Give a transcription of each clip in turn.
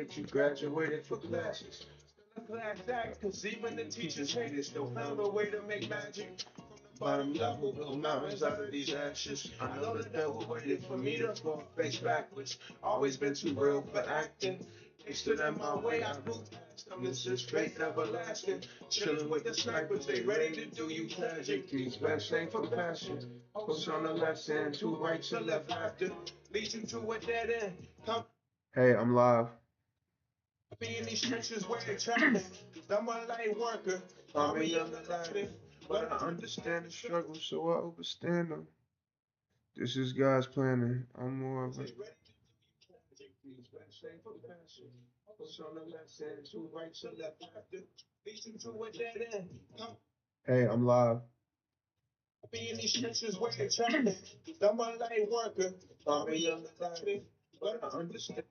that you graduated for classes. Still a class act, cause even the teachers hate it. Still found a way to make magic. From the bottom level, build mountains out of these ashes. I know the devil waited for me to fall face backwards. Always been too real for acting. They stood in my way, I moved past them. This is faith everlasting. Chilling with the snipers, they ready to do you tragic. These best ain't for passion. Push on the left hand, two rights to left after. Lead you to a dead end. Come. Hey, I'm live. Be in these trenches where they trapping. I'm a light worker. I'm a young Aladdin. But I understand the struggle, so I overstand them. This is God's planning. I'm more of a. Hey, I'm live. Be in these trenches where they trapping. I'm a light worker. I'm a young Aladdin. But I understand.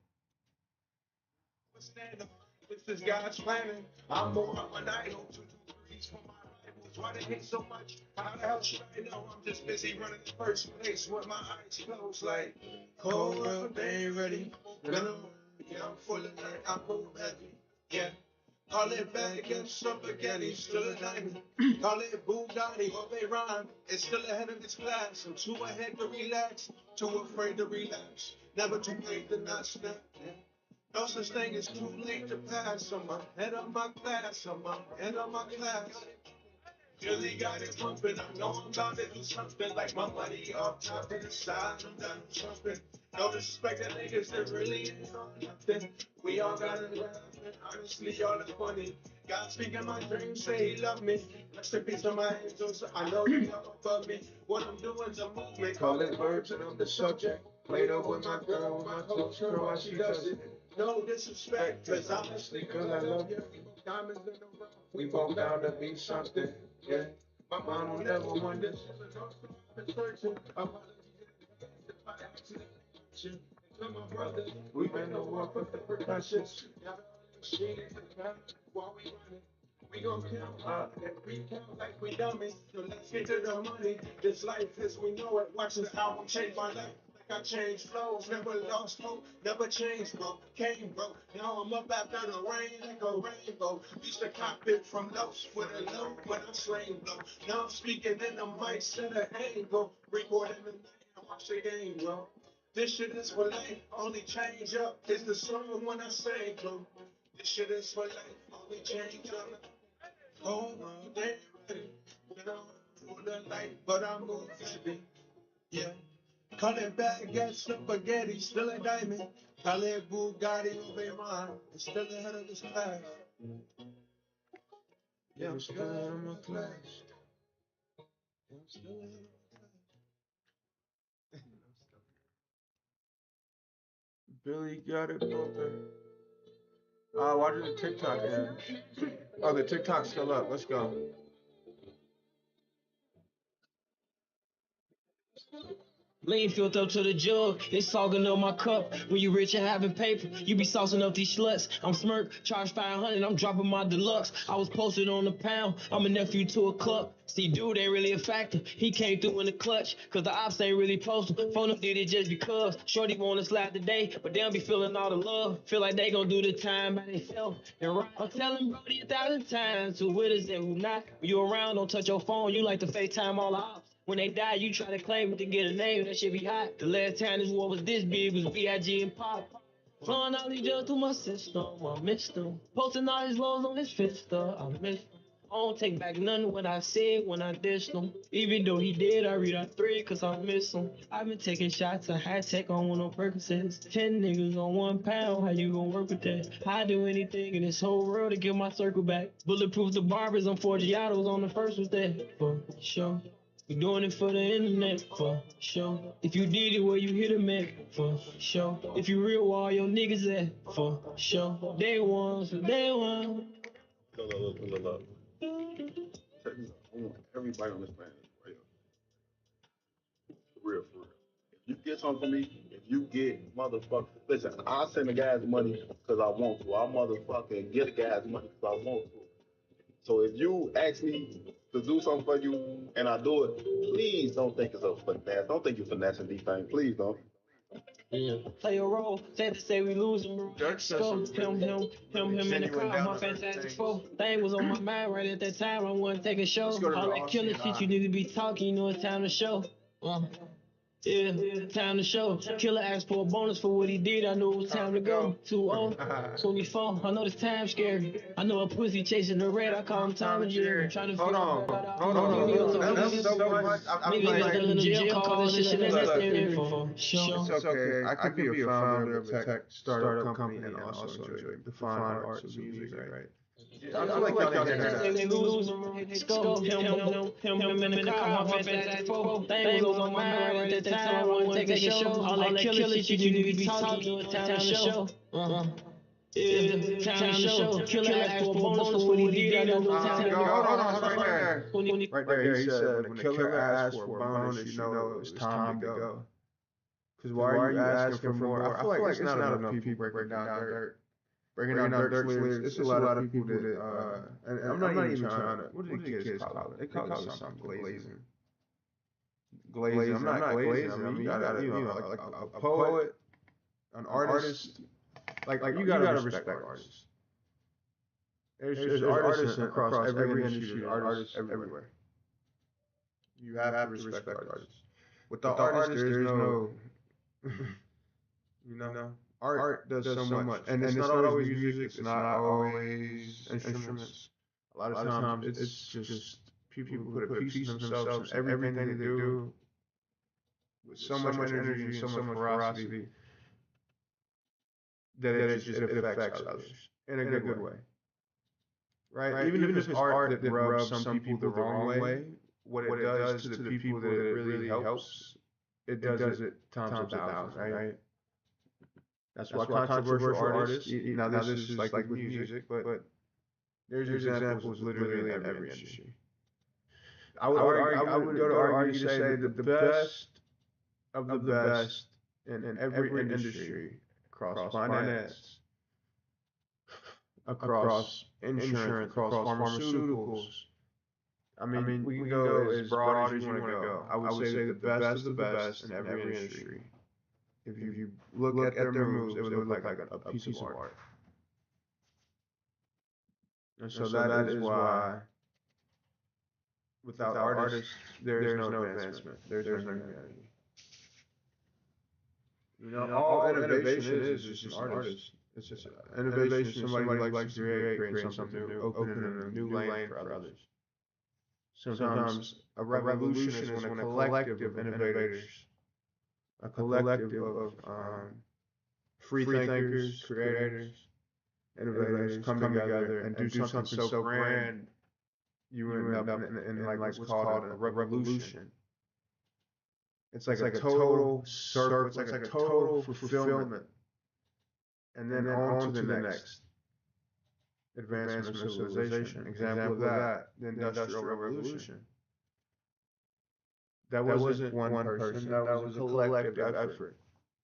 This is God's planning. I'm more of an idol. 2, 2, 3s for my rivals. Why they hate so much? How the hell should I know? I'm just busy running the first place with my eyes closed. Like, cold world, they ain't ready. Gonna, yeah, I'm full of that. I move heavy. Yeah. Call it bag and spaghetti, still a diamond. Call it Bugatti or they rhyme. It's still ahead of its class. I'm too ahead to relax, too afraid to relapse. Never too late to not snap. No such thing as too late to pass. I'm ahead of my class. I'm ahead of my class. Really got it pumping. I know I'm about to do something like my money off top of the side. I'm done jumping. No disrespect to niggas that really ain't on nothing. We all gotta laugh. Honestly, y'all are funny. God speaking my dreams, say he love me. Rest in peace to my angels. I know you know above me. What I'm doing's a movement. Call it verbs and I'm the subject. Played up with my girl, with my close girl, while she does it. No disrespect, cause honestly, girl, I love you. Diamonds in the rough. We both bound to be something. Yeah. My mom will never wonder. To my brother, we've been to war for the percussions. While we running, we gon' count up and recount like we dummies. So let's get to the money. This life as we know it. Watch this album change my life. Like I changed flows, never lost hope, never changed, bro. Came, bro. Now I'm up after the rain like a rainbow. Used to cockpit from lows with a low when I'm slain, bro. Now I'm speaking in the mic, set a angle. Recording the night and watch the game, bro. This shit is for life, only change up is the song when I sing, bro. This shit is for life, only change up. Oh, they ready, you know, for the light, but I move heavy, yeah. Call it bag, got spaghetti, still a diamond. Call it Bugatti, over mine, it's still ahead of this class. Yeah, I'm still ahead of my class. Yeah, I'm still ahead of my class. Billy got it bumping. Why did the TikTok end? Oh, the TikTok's still up. Let's go. Lean filled up to the jug, they sogging up my cup. When you rich and having paper, you be saucing up these sluts. I'm smirk, charge 500, I'm dropping my deluxe. I was posted on the pound, I'm a nephew to a club. See, dude ain't really a factor, he came through in the clutch. Cause the ops ain't really posted, phone them did it just because. Shorty wanna slap today, but they don't be feeling all the love. Feel like they gon' do the time by themselves. And right, I'm telling Brody 1,000 times, who with us and who not. When you around, don't touch your phone, you like to FaceTime all the ops. When they die, you try to claim it to get a name, that shit be hot. The last time this war was this big was VIG and Pop. Flowing all these drugs through my system, I missed him. Posting all his lows on his Finsta, I missed him. I don't take back nothing what I said when I dissed him. Even though he did, I read out 3 cause I miss him. I've been taking shots of high tech on one on Percocets. 10 niggas on 1 pound, how you gonna work with that? I do anything in this whole world to get my circle back. Bulletproof the barbers on Forgiatos on the first was that, for sure. We doing it for the internet, for sure. If you did it where you hit a at, for sure. If you real where all your niggas at, for sure. Day one, so day one. Look. Check this out. I want everybody on this planet right here. For real, for real. If you get something from me, if you get motherfucker, listen, I send the guys money because I want to. I motherfucking get the guys money because I want to. So if you ask me to do something for you and I do it, please don't think it's a finesse. Don't think you're finessing these things. Please don't. Yeah. Play a role, sad to say we losing, bro. Dirk said some Him in the genuine car, down my to earth fantastic things. four. Thing was on my mind right at that time. I wanted to take a show. Let's go to All the that killer Aussie shit, you need to be talking. You know it's time to show. Yeah, time to show. Killer asked for a bonus for what he did. I knew it was time to go. 2-0, 24. I know this time scary. I know a pussy chasing the red. I call him Tom and Jerry. Trying to Hold figure on, out hold on. That's so much. I Niggas feel just like done in the jail calls and shit necessary for it's okay. I can be a founder of a tech startup company and also enjoy the fine arts of music, right? I feel like y'all didn't hear that. they lose him in the car, my fantastic four. Thing was on my mind right at that time. I wanted to take a show. All that killer shit, you need to be talking. It's time to show. Yeah, time to show. Killer asked for a bonus for what he did. I know it's time to go. Hold on, right there. Right there, he said, when a killer asks for a bonus, you know it's time to go. Because why are you asking for more? I feel like it's not enough people breaking down dirt. Breaking down Dirk's lyrics, it's a lot of people that, and I'm not even trying to, what do the kids call it? They call it something, glazing. Glazing, I'm not glazing, I mean, you gotta, like a poet, an artist, like you gotta respect artists. There's artists across every industry, there's artists everywhere. You have to respect artists. Without artists, there's no, art does so much. And it's not always music, it's not always instruments. A lot of times it's just people who put a piece of themselves in everything they do with so much energy and so much ferocity that it affects others in a good way. Right? Even if it's art that rubs some people the wrong way, what it does to the people that it really helps, it does it times a thousand, right? That's why controversial artists, now this is like with music, but there's examples literally in every industry. I would go to argue to say that the best of the best in every industry, across finance, across insurance, across pharmaceuticals. I mean, we can go as broad as you want to go. I would say that the best of the best in every industry. If you look at their moves, it would look like a piece of art. And so that is why, without artists, there is no advancement. There's no humanity. All innovation is just an artist. It's just innovation. Somebody likes to create something new, opening a new lane for others. Sometimes a revolution is when a collective of innovators, a collective of free thinkers, creators, innovators come together and do something so grand, you end up in like what's called a revolution. It's like a total circle. It's like a total fulfillment, and then on to the next advancement of civilization. Example of that, the Industrial Revolution. That wasn't one person. That was a collective effort.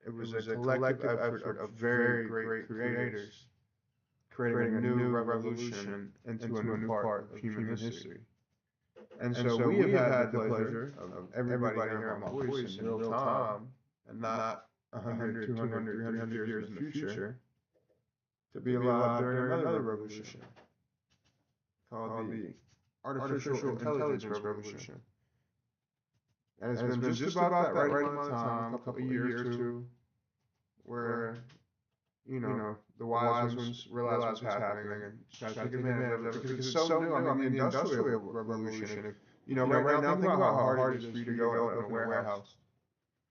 It was a collective effort of very great creators creating a new revolution into a new part of human history. And so we have had the pleasure of everybody hearing my voice in real time, and not 100, 200, 300 years in the future, to be alive during another revolution called the Artificial Intelligence Revolution. And it's been just about that right amount of time, a couple of years or two, where the wise ones realize what's happening and try to take advantage of it because it's so new. I mean, the Industrial Revolution. Right now, think about how hard it is for you to go open a warehouse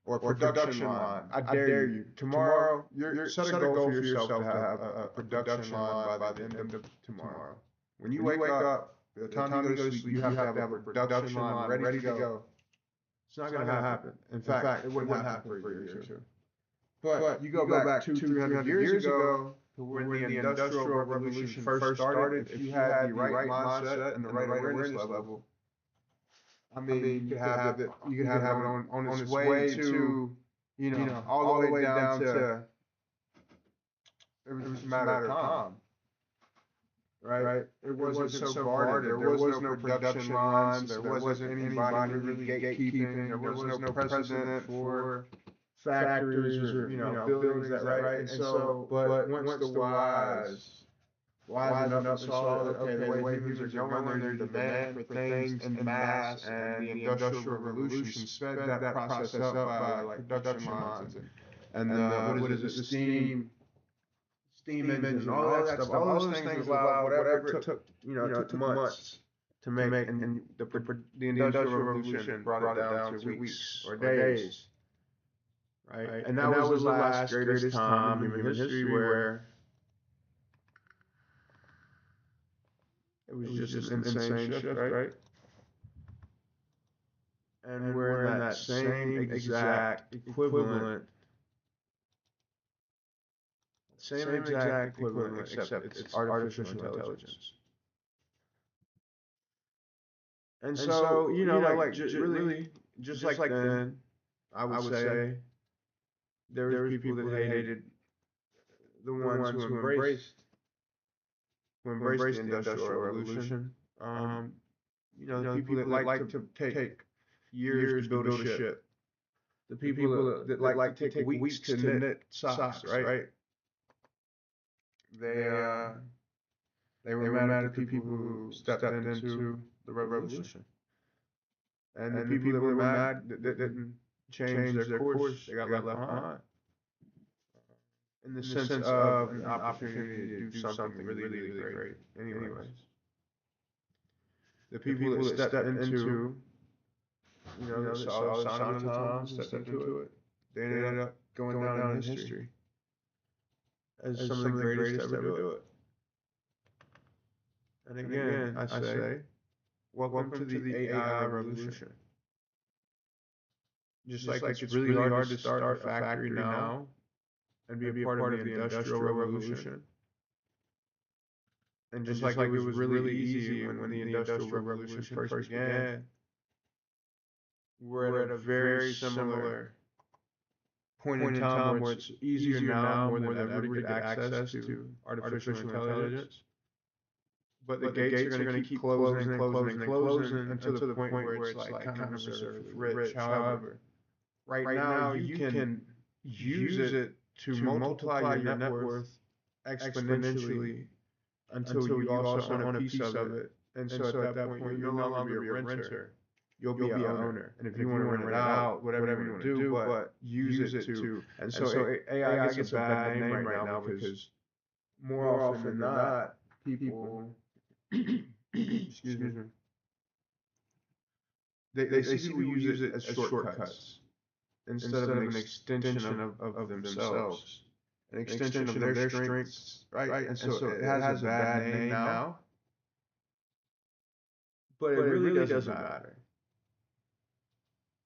or a production line. I dare you. Tomorrow, you're set a goal for yourself to have a production line by the end of tomorrow. When you wake up, by the time you go to sleep, you have to have a production line ready to go. It's not going to happen. In fact, it wouldn't happen for a year or two. But you go back 200-300 years ago, to when the Industrial Revolution first started, if you had the right mindset and the right awareness level, I mean, you could have it on its way to, all the way down to, it was just a matter of time. Right? It wasn't so guarded. There was no production lines. There wasn't anybody really gatekeeping. There was no precedent for factories or buildings that right. And so, but once the wising up and saw that okay, the way humans are going, there's demand for things in mass, and the Industrial Revolution sped that process up by like production lines and what is it, the steam engine, and all that stuff, all those things allowed whatever it took, it took months to make, and the Industrial Revolution brought it down to weeks or days, right? And that was the last greatest time in human history where it was just an insane shift, right? And we're in that same exact equivalent, except it's artificial intelligence. And so, like really, just like then, I would say there was people that hated the ones who embraced the Industrial Revolution. The people that like to take years to build a ship. The people that like to take weeks to knit socks, right? They were mad at the people who stepped into the revolution. And the people that were mad that didn't change their course, they got left behind. In the sense of an opportunity to do something really, really great. Anyways, the people that stepped into, that saw the sign of the times, stepped into it, they ended up going down in history as some of the greatest to ever do it. And again, I say, welcome to the AI revolution. Just like it's really hard to start a factory now and be a part of the Industrial Revolution. And just like it was really easy when the Industrial Revolution first began, we're at a very similar point in time where it's easier now more than ever to get access to artificial intelligence. But the gates are going to keep closing and closing and closing until the point where it's like kind of reserved for the rich. However, right now you can use it to multiply your net worth exponentially until you also own a piece of it. And so at that point, you'll no longer be a renter. You'll be an owner. And if you want to rent it out, whatever you want to do, but use it to. And so AI gets a bad name right now because more often than not, people, excuse me, they see people use it as shortcuts instead of an extension of themselves, an extension of their strengths, right? And so it has a bad name now, but it really doesn't matter.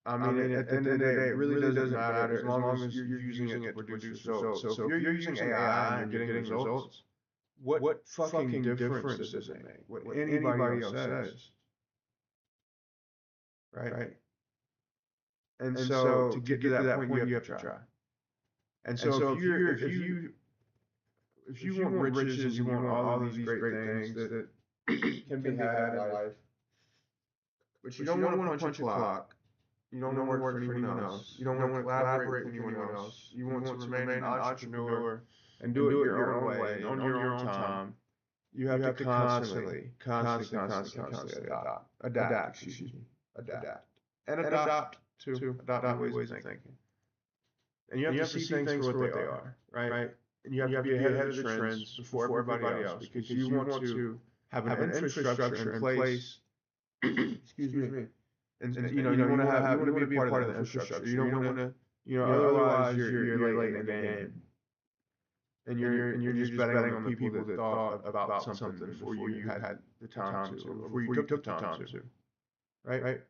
I mean, at the end of the day, it really doesn't matter as long as you're using it to produce results. So if you're using AI and you're getting results, what fucking difference does it make? What anybody else says, right? And so to get to that point, you have to try. And so if you want riches and you want all of these great things that can be had in life, but you don't want to punch a clock, you don't want to work for anyone else, you don't want to collaborate with anyone else, you want to remain an entrepreneur and do it your own way, on your own time, you have to constantly adapt, and adopt new ways of thinking. And you have to see things for what they are, right? And you have to be ahead of the trends before everybody else because you want to have an infrastructure in place. Excuse me. And you want to be a part of the infrastructure. You don't want to, otherwise you're late in the game. And you're just betting on the people that thought about something before you had the time to, or before you took the time to, right?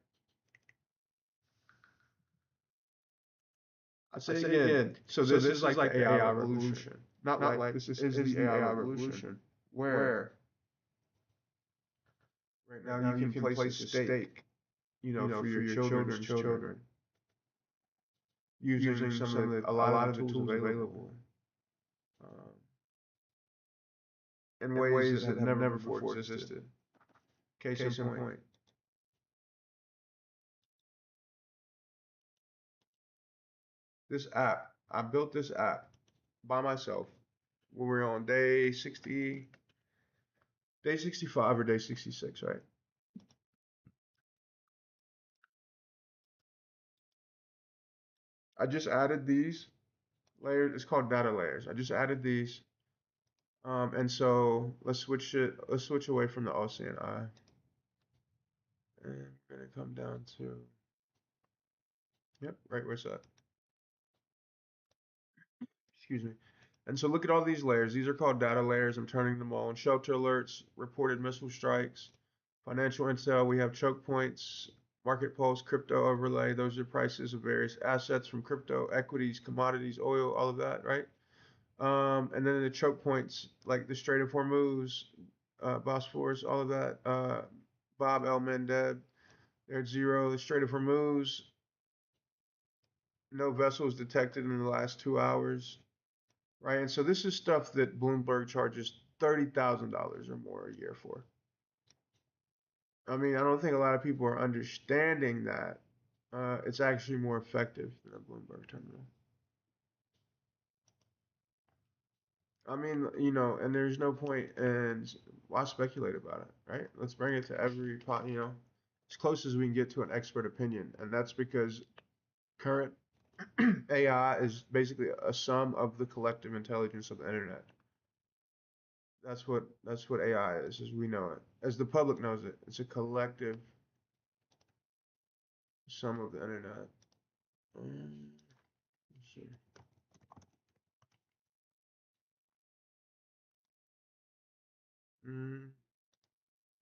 I say again. So this is like the AI revolution. Not like this is the AI revolution, where right now you can place a stake, for your children's children, using a lot of the tools available, in ways that have never before existed. Case in point. This app, I built this app by myself when we were on day 65 or day 66, right? I just added these layers. It's called data layers. I just added these. And so let's switch away from the OCNI. And we're gonna come down to, yep, right where it's at. Excuse me. And so look at all these layers. These are called data layers. I'm turning them on. Shelter alerts, reported missile strikes, financial intel. We have choke points, market pulse, crypto overlay. Those are prices of various assets from crypto, equities, commodities, oil, all of that, right? And then the choke points like the Strait of Hormuz, Bosphorus, all of that. Bob El Mandeb, they're at zero. The Strait of Hormuz, no vessels detected in the last 2 hours, right? And so this is stuff that Bloomberg charges $30,000 or more a year for. I mean, I don't think a lot of people are understanding that it's actually more effective than a Bloomberg terminal. I mean, and there's no point in why speculate about it, right? Let's bring it to every pot, as close as we can get to an expert opinion, and that's because current AI is basically a sum of the collective intelligence of the internet. That's what AI is, as we know it, as the public knows it. It's a collective sum of the internet. Let's see. Mm,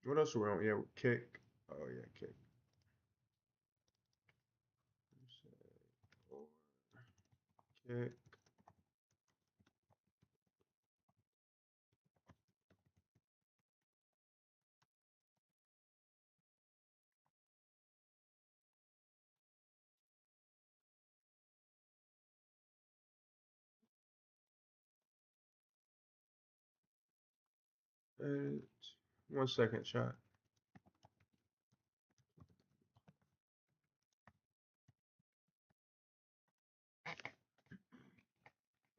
what else are we on? Yeah, Kick. Oh yeah, Kick. Kick. And 1 second, chat.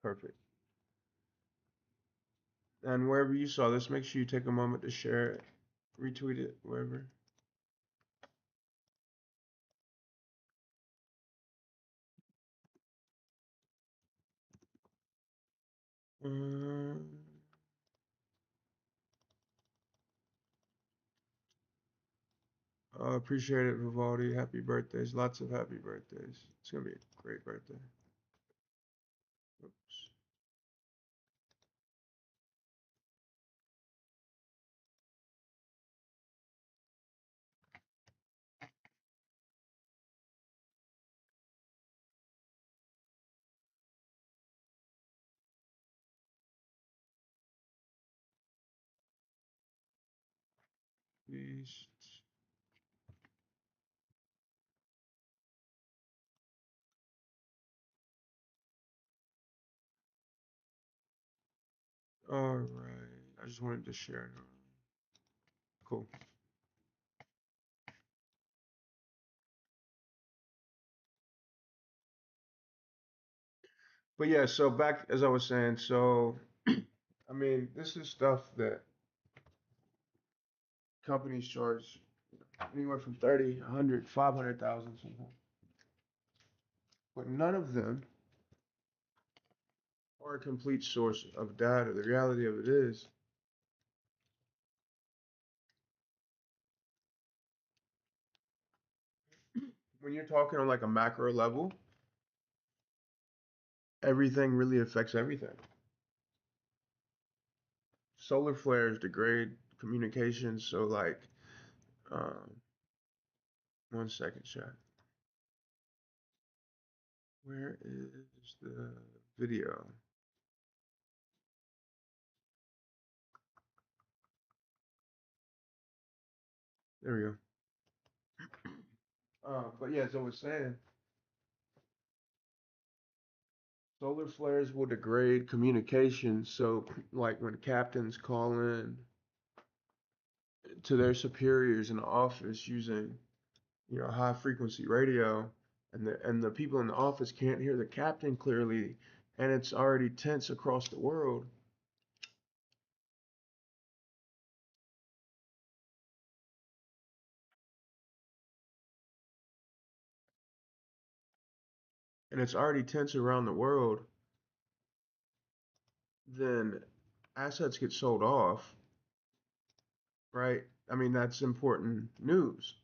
Perfect. And wherever you saw this, make sure you take a moment to share it, retweet it, wherever. Um, Appreciate it, Vivaldi. Happy birthdays. Lots of happy birthdays. It's gonna be a great birthday. Oops. Peace. All right. I just wanted to share. Cool. But yeah, so back as I was saying, so I mean, this is stuff that companies charge anywhere from 30, 100, 500,000 sometimes. But none of them are a complete source of data. The reality of it is, when you're talking on like a macro level, everything really affects everything. Solar flares degrade communications, so like, um, 1 second, chat. Where is the video? There we go. But yeah, as I was saying, solar flares will degrade communication. So, like when captains call in to their superiors in the office using, high frequency radio, and the people in the office can't hear the captain clearly, and it's already tense across the world. And it's already tense around the world, then assets get sold off, right? I mean, that's important news.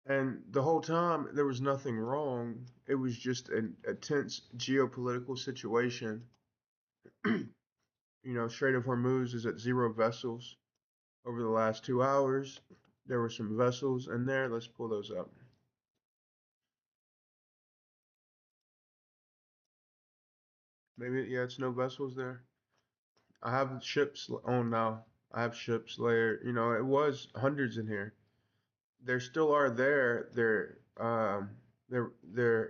And the whole time, there was nothing wrong. It was just a tense geopolitical situation. Strait of Hormuz is at zero vessels over the last 2 hours. There were some vessels in there. Let's pull those up. Maybe, yeah, it's no vessels there. I have ships on now. I have ships layered. It was hundreds in here. There still are there.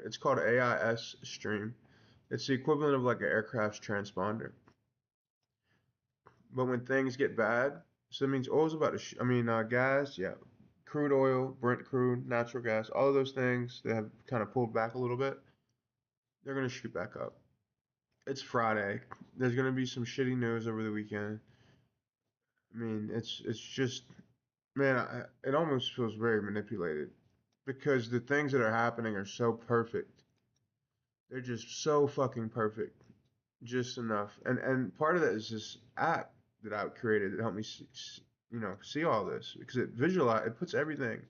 It's called AIS stream. It's the equivalent of like an aircraft's transponder. But when things get bad, so that means oil's about to, gas, yeah, crude oil, Brent crude, natural gas, all of those things that have kind of pulled back a little bit, they're gonna shoot back up. It's Friday. There's gonna be some shitty news over the weekend. I mean, it's just, man, it almost feels very manipulated because the things that are happening are so perfect. They're just so fucking perfect, just enough. And part of that is this app that I created that helped me see all this because it puts everything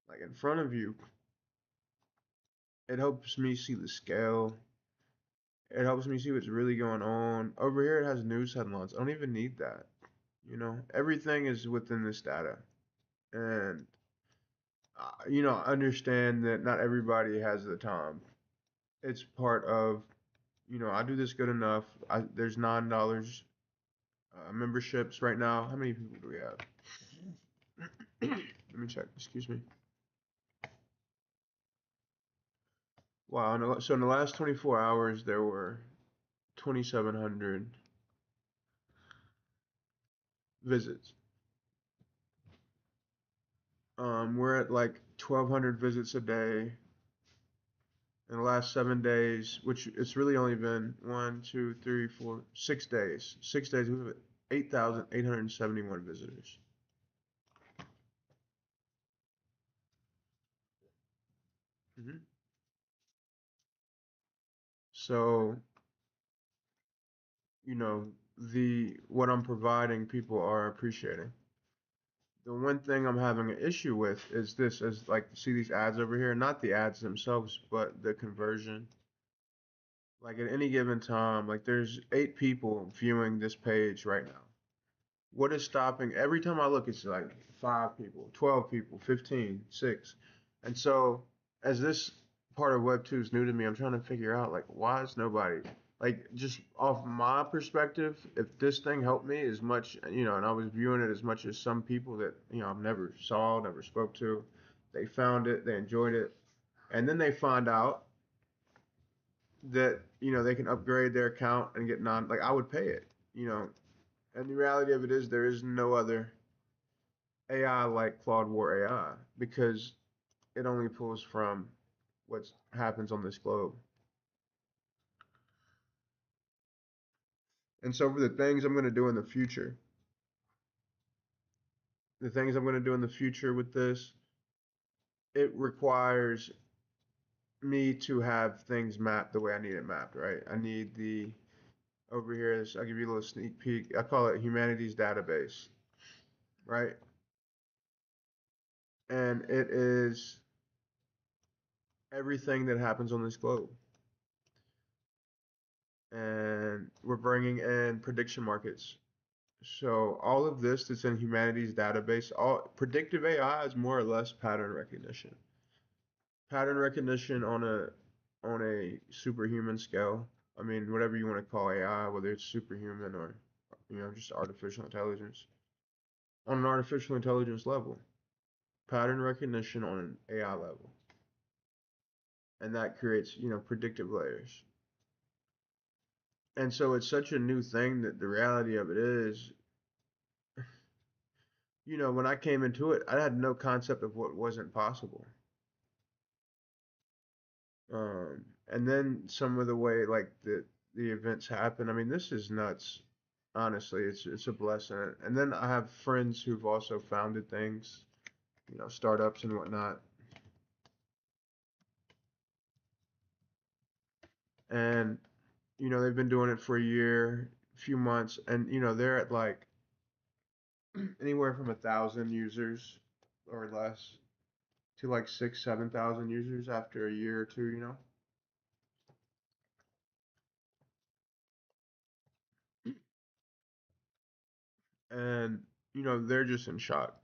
like in front of you. It helps me see the scale. It helps me see what's really going on. Over here, it has news headlines. I don't even need that. Everything is within this data. And, understand that not everybody has the time. It's part of, I do this good enough. There's $9 memberships right now. How many people do we have? Let me check. Excuse me. Wow. So in the last 24 hours, there were 2,700 visits. We're at like 1,200 visits a day in the last 7 days, which it's really only been 6 days. 6 days, we have 8,871 visitors. hmm So, you know, the what I'm providing, people are appreciating. The one thing I'm having an issue with is this, as like see these ads over here, not the ads themselves, but the conversion. Like at any given time, like there's 8 people viewing this page right now. What is stopping? Every time I look, it's like 5 people, 12 people, 15, 6. And so, as this part of Web 2 is new to me, I'm trying to figure out like why is nobody like just off my perspective, if this thing helped me as much, and I was viewing it as much as some people that I've never saw, never spoke to, they found it, they enjoyed it, and then they find out that they can upgrade their account and get non like I would pay it, and the reality of it is there is no other AI like Claude AI because it only pulls from what happens on this globe. And so for the things I'm going to do in the future, the things I'm going to do in the future with this, it requires me to have things mapped the way I need it mapped, right? I need the over here, I'll give you a little sneak peek. I call it humanities database, right? And it is everything that happens on this globe. And we're bringing in prediction markets. So all of this that's in humanities database, all predictive AI is more or less pattern recognition. Pattern recognition on a superhuman scale. I mean, whatever you want to call AI, whether it's superhuman or just artificial intelligence. On an artificial intelligence level, pattern recognition on an AI level. And that creates, predictive layers. And so it's such a new thing that the reality of it is when I came into it, I had no concept of what wasn't possible. And then some of the way like the events happen. I mean, this is nuts. Honestly, it's a blessing. And then I have friends who've also founded things, startups and whatnot. And they've been doing it for a year, a few months, and they're at like anywhere from 1,000 users or less to like 6, 7,000 users after a year or two. And they're just in shock.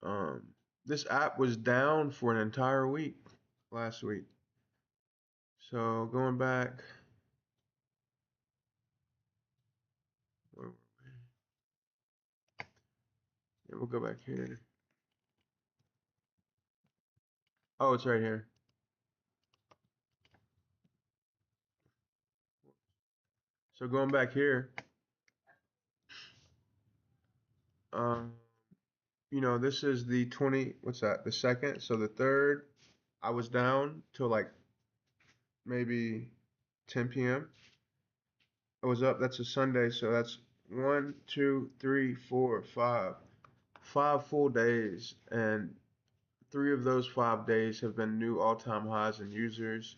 Um, this app was down for an entire week last week. So going back, where were we? Yeah, we'll go back here. Oh, it's right here. So going back here, um, this is the 20, what's that? The second. So the third, I was down till like maybe 10 p.m. I was up. That's a Sunday. So that's one, two, three, four, five full days. And 3 of those 5 days have been new all-time highs in users.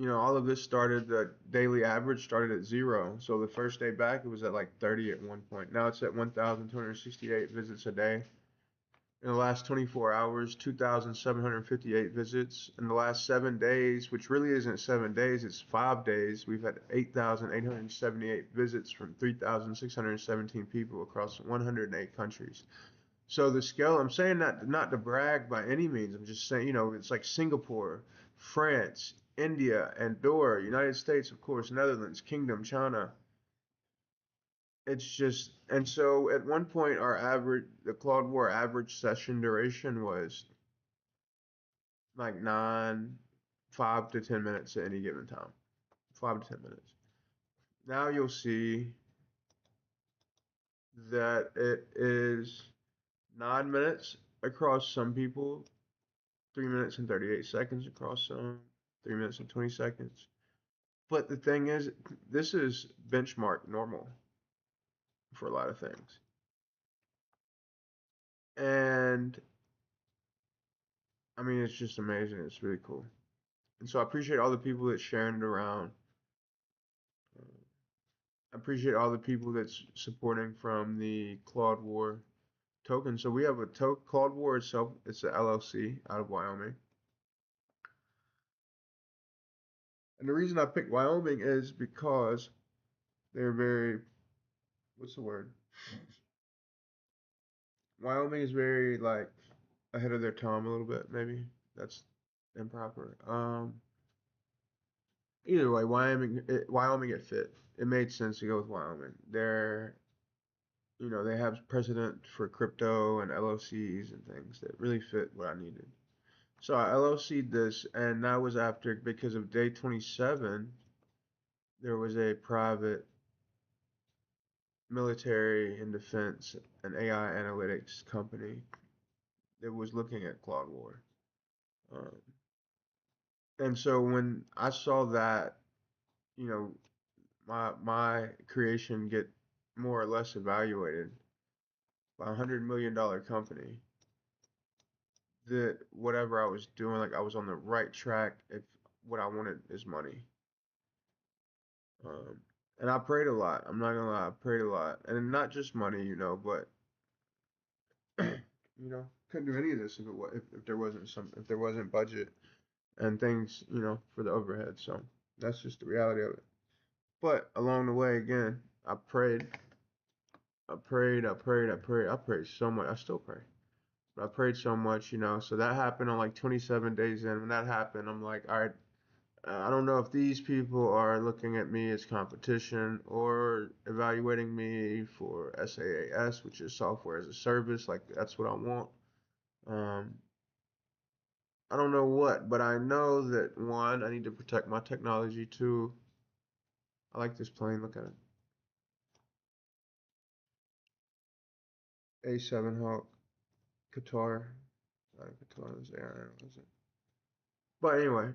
All of this started, the daily average started at 0. So the first day back, it was at like 30 at one point. Now it's at 1,268 visits a day. In the last 24 hours, 2,758 visits. In the last 7 days, which really isn't 7 days, it's 5 days, we've had 8,878 visits from 3,617 people across 108 countries. So the scale, I'm saying that not to brag by any means. I'm just saying, it's like Singapore, France, India, Andorra, United States, of course, Netherlands, Kingdom, China. It's just, and so at one point, the Claude War average session duration was like 5 to 10 minutes at any given time. 5 to 10 minutes. Now you'll see that it is 9 minutes across some people, 3 minutes and 38 seconds across some, 3 minutes and 20 seconds. But the thing is, this is benchmark normal for a lot of things. And I mean, it's just amazing. It's really cool. And so I appreciate all the people that's sharing it around. I appreciate all the people that's supporting from the Claude War token. So we have a Claude War itself. It's an LLC out of Wyoming. And the reason I picked Wyoming is because they're very, what's the word? Wyoming is very like ahead of their time a little bit, maybe. That's improper. Either way, Wyoming it fit. It made sense to go with Wyoming. They have precedent for crypto and LLCs and things that really fit what I needed. So I LLC'd this, and that was after, because of day 27, there was a private military and defense and AI analytics company that was looking at Claude War. Um, and so when I saw that, you know, my creation get more or less evaluated by $100 million company, that whatever I was doing, like I was on the right track if what I wanted is money. Um, and I prayed a lot. I'm not gonna lie, I prayed a lot, and not just money, but couldn't do any of this if there wasn't budget and things, for the overhead. So that's just the reality of it. But along the way, again, I prayed, I prayed, I prayed, I prayed, I prayed so much. I still pray, but I prayed so much, So that happened on like 27 days in. When that happened, I'm like, all right, I don't know if these people are looking at me as competition or evaluating me for SaaS, which is software as a service. Like that's what I want. Um, I don't know what, but I know that one, I need to protect my technology. Two, I like this plane. Look at it. A7 Hawk, Qatar, not Qatar, was there, was it? But anyway,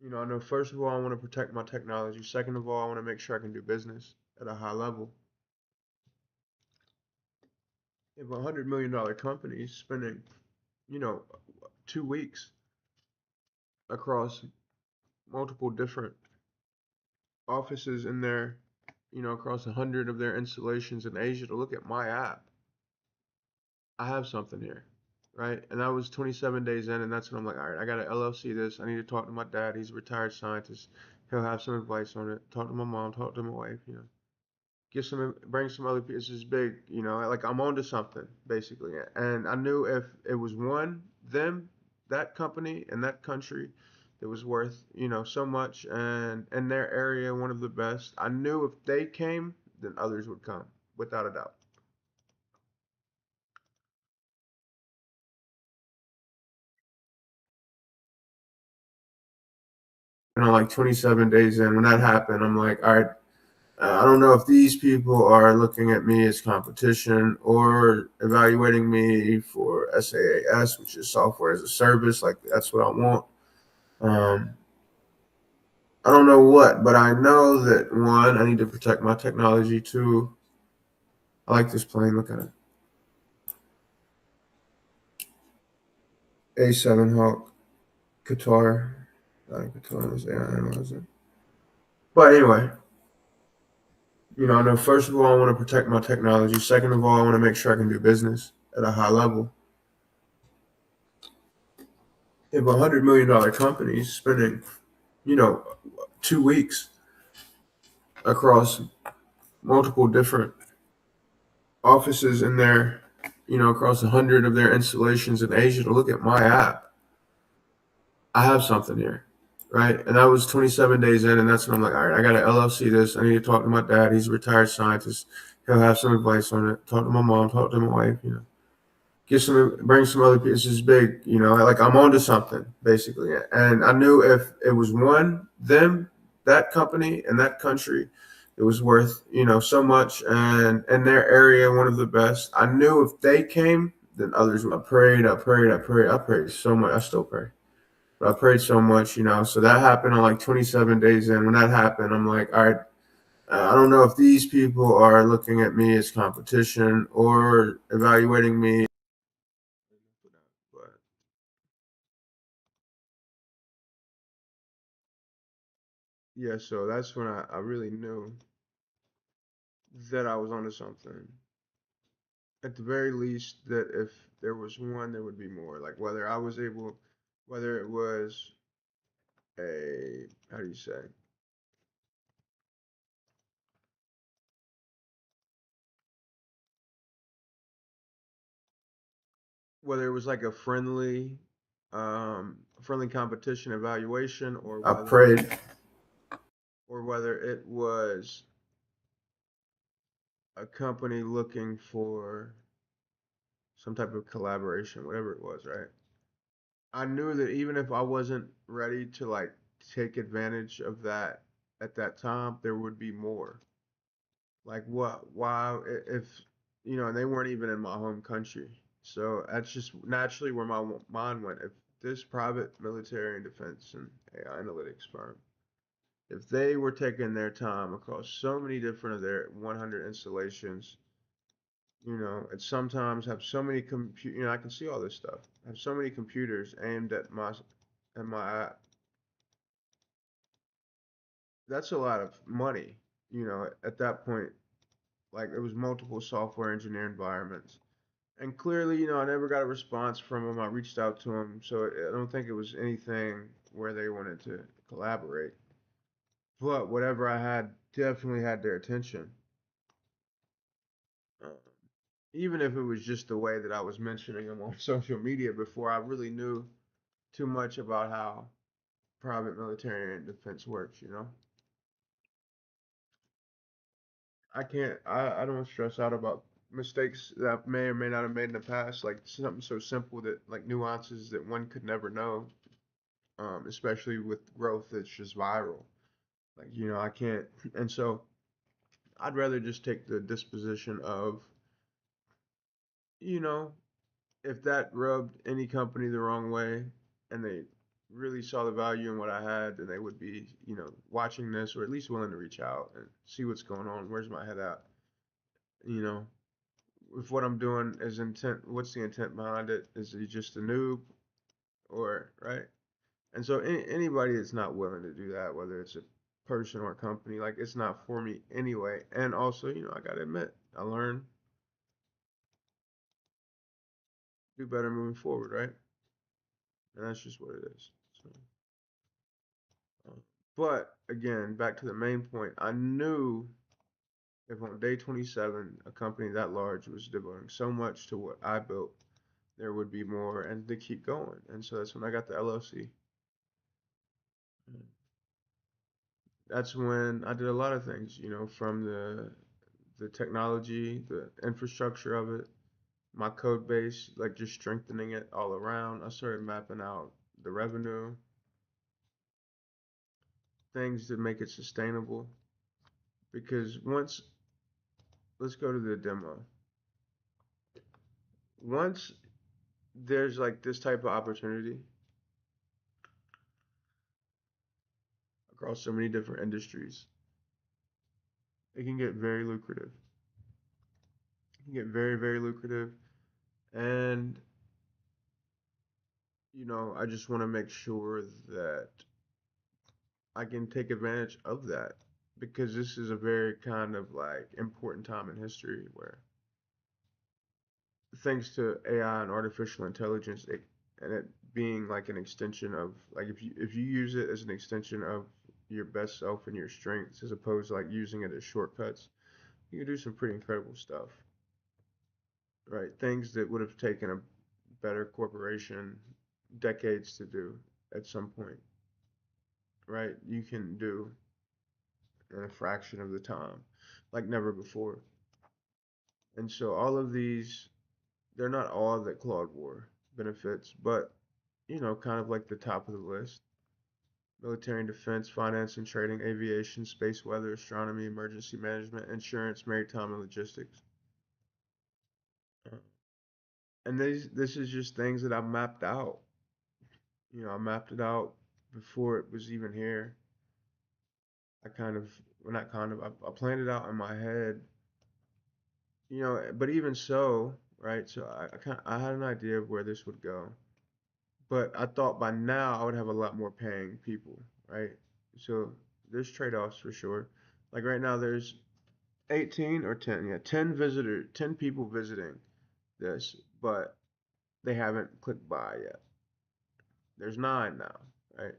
I know first of all, I want to protect my technology. Second of all, I want to make sure I can do business at a high level. If $100 million company is spending, you know, 2 weeks across multiple different offices in their, across 100 of their installations in Asia to look at my app, I have something here, right? And that was 27 days in, and that's when I'm like, all right, I got to LLC this. I need to talk to my dad. He's a retired scientist. He'll have some advice on it. Talk to my mom. Talk to my wife. Bring some other people. This is big, like I'm onto something basically. And I knew if it was that company and that country that was worth, so much and in their area, one of the best, I knew if they came, then others would come without a doubt. And I'm like 27 days in, when that happened, I'm like, all right, I don't know if these people are looking at me as competition or evaluating me for SaaS, which is software as a service. Like that's what I want. Um, I don't know what, but I know that one, I need to protect my technology. Two, I like this plane. Look at it. A7 Hawk, Qatar. Qatar was there, was it? But anyway, I know first of all, I want to protect my technology. Second of all, I want to make sure I can do business at a high level. If $100 million company is spending, you know, 2 weeks across multiple different offices in their, across 100 of their installations in Asia to look at my app, I have something here, right? And that was 27 days in, and that's when I'm like, all right, I got to LLC this. I need to talk to my dad. He's a retired scientist. He'll have some advice on it. Talk to my mom. Talk to my wife. Bring some other people. This is big, like I'm onto something basically. And I knew if it was that company and that country, it was worth, so much and in their area, one of the best. I knew if they came, then others would. I prayed so much. I still pray. But I prayed so much, so that happened on like 27 days in. When that happened, I'm like, all right, I don't know if these people are looking at me as competition or evaluating me. But yeah, so that's when I really knew that I was onto something. At the very least, that if there was one, there would be more. Like whether it was how do you say, whether it was like a friendly competition evaluation, or I prayed. Or whether it was a company looking for some type of collaboration, whatever it was, right? I knew that even if I wasn't ready to like take advantage of that at that time, there would be more. Like what? Why? If and they weren't even in my home country. So that's just naturally where my mind went. If this private military and defense and AI analytics firm, if they were taking their time across so many different of their 100 installations, and sometimes have so many I can see all this stuff. Have so many computers aimed at my app. That's a lot of money, at that point. Like it was multiple software engineer environments. And clearly, I never got a response from them. I reached out to them, so I don't think it was anything where they wanted to collaborate. But whatever I had definitely had their attention. Uh, Even if it was just the way that I was mentioning them on social media before I really knew too much about how private military and defense works. I don't stress out about mistakes that I may or may not have made in the past, like something so simple that like nuances that one could never know, especially with growth that's just viral. Like, I can't, and so I'd rather just take the disposition of you know, if that rubbed any company the wrong way and they really saw the value in what I had, then they would be, watching this or at least willing to reach out and see what's going on. Where's my head at? You know, if what I'm doing is intent, what's the intent behind it? Is he just a noob or, right? And so anybody that's not willing to do that, whether it's a person or a company, like it's not for me anyway. And also, I gotta admit, I learn, do better moving forward, right? And that's just what it is. So, but again, back to the main point, I knew if on day 27 a company that large was devoting so much to what I built, there would be more and to keep going. And so that's when I got the LLC. That's when I did a lot of things, from the technology, the infrastructure of it, my code base, like just strengthening it all around. I started mapping out the revenue, things that make it sustainable. Because let's go to the demo. Once there's like this type of opportunity across so many different industries, it can get very lucrative. It can get very, very lucrative. And, I just want to make sure that I can take advantage of that because this is a very kind of like important time in history where thanks to AI and artificial intelligence and it being like an extension of like if you use it as an extension of your best self and your strengths as opposed to like using it as shortcuts, you can do some pretty incredible stuff, right? Things that would have taken a better corporation decades to do at some point, right? You can do in a fraction of the time, like never before. And so all of these, they're not all that Claude War benefits, but kind of like the top of the list. Military and defense, finance and trading, aviation, space weather, astronomy, emergency management, insurance, maritime and logistics. Uh, And this is just things that I mapped out. I mapped it out before it was even here. I kind of, well, not kind of, I planned it out in my head. But even so, right? So I had an idea of where this would go, but I thought by now I would have a lot more paying people, right? So there's trade-offs for sure. Like right now, there's 18 or 10, yeah, 10 people visiting this, but they haven't clicked buy yet. There's 9 now, right?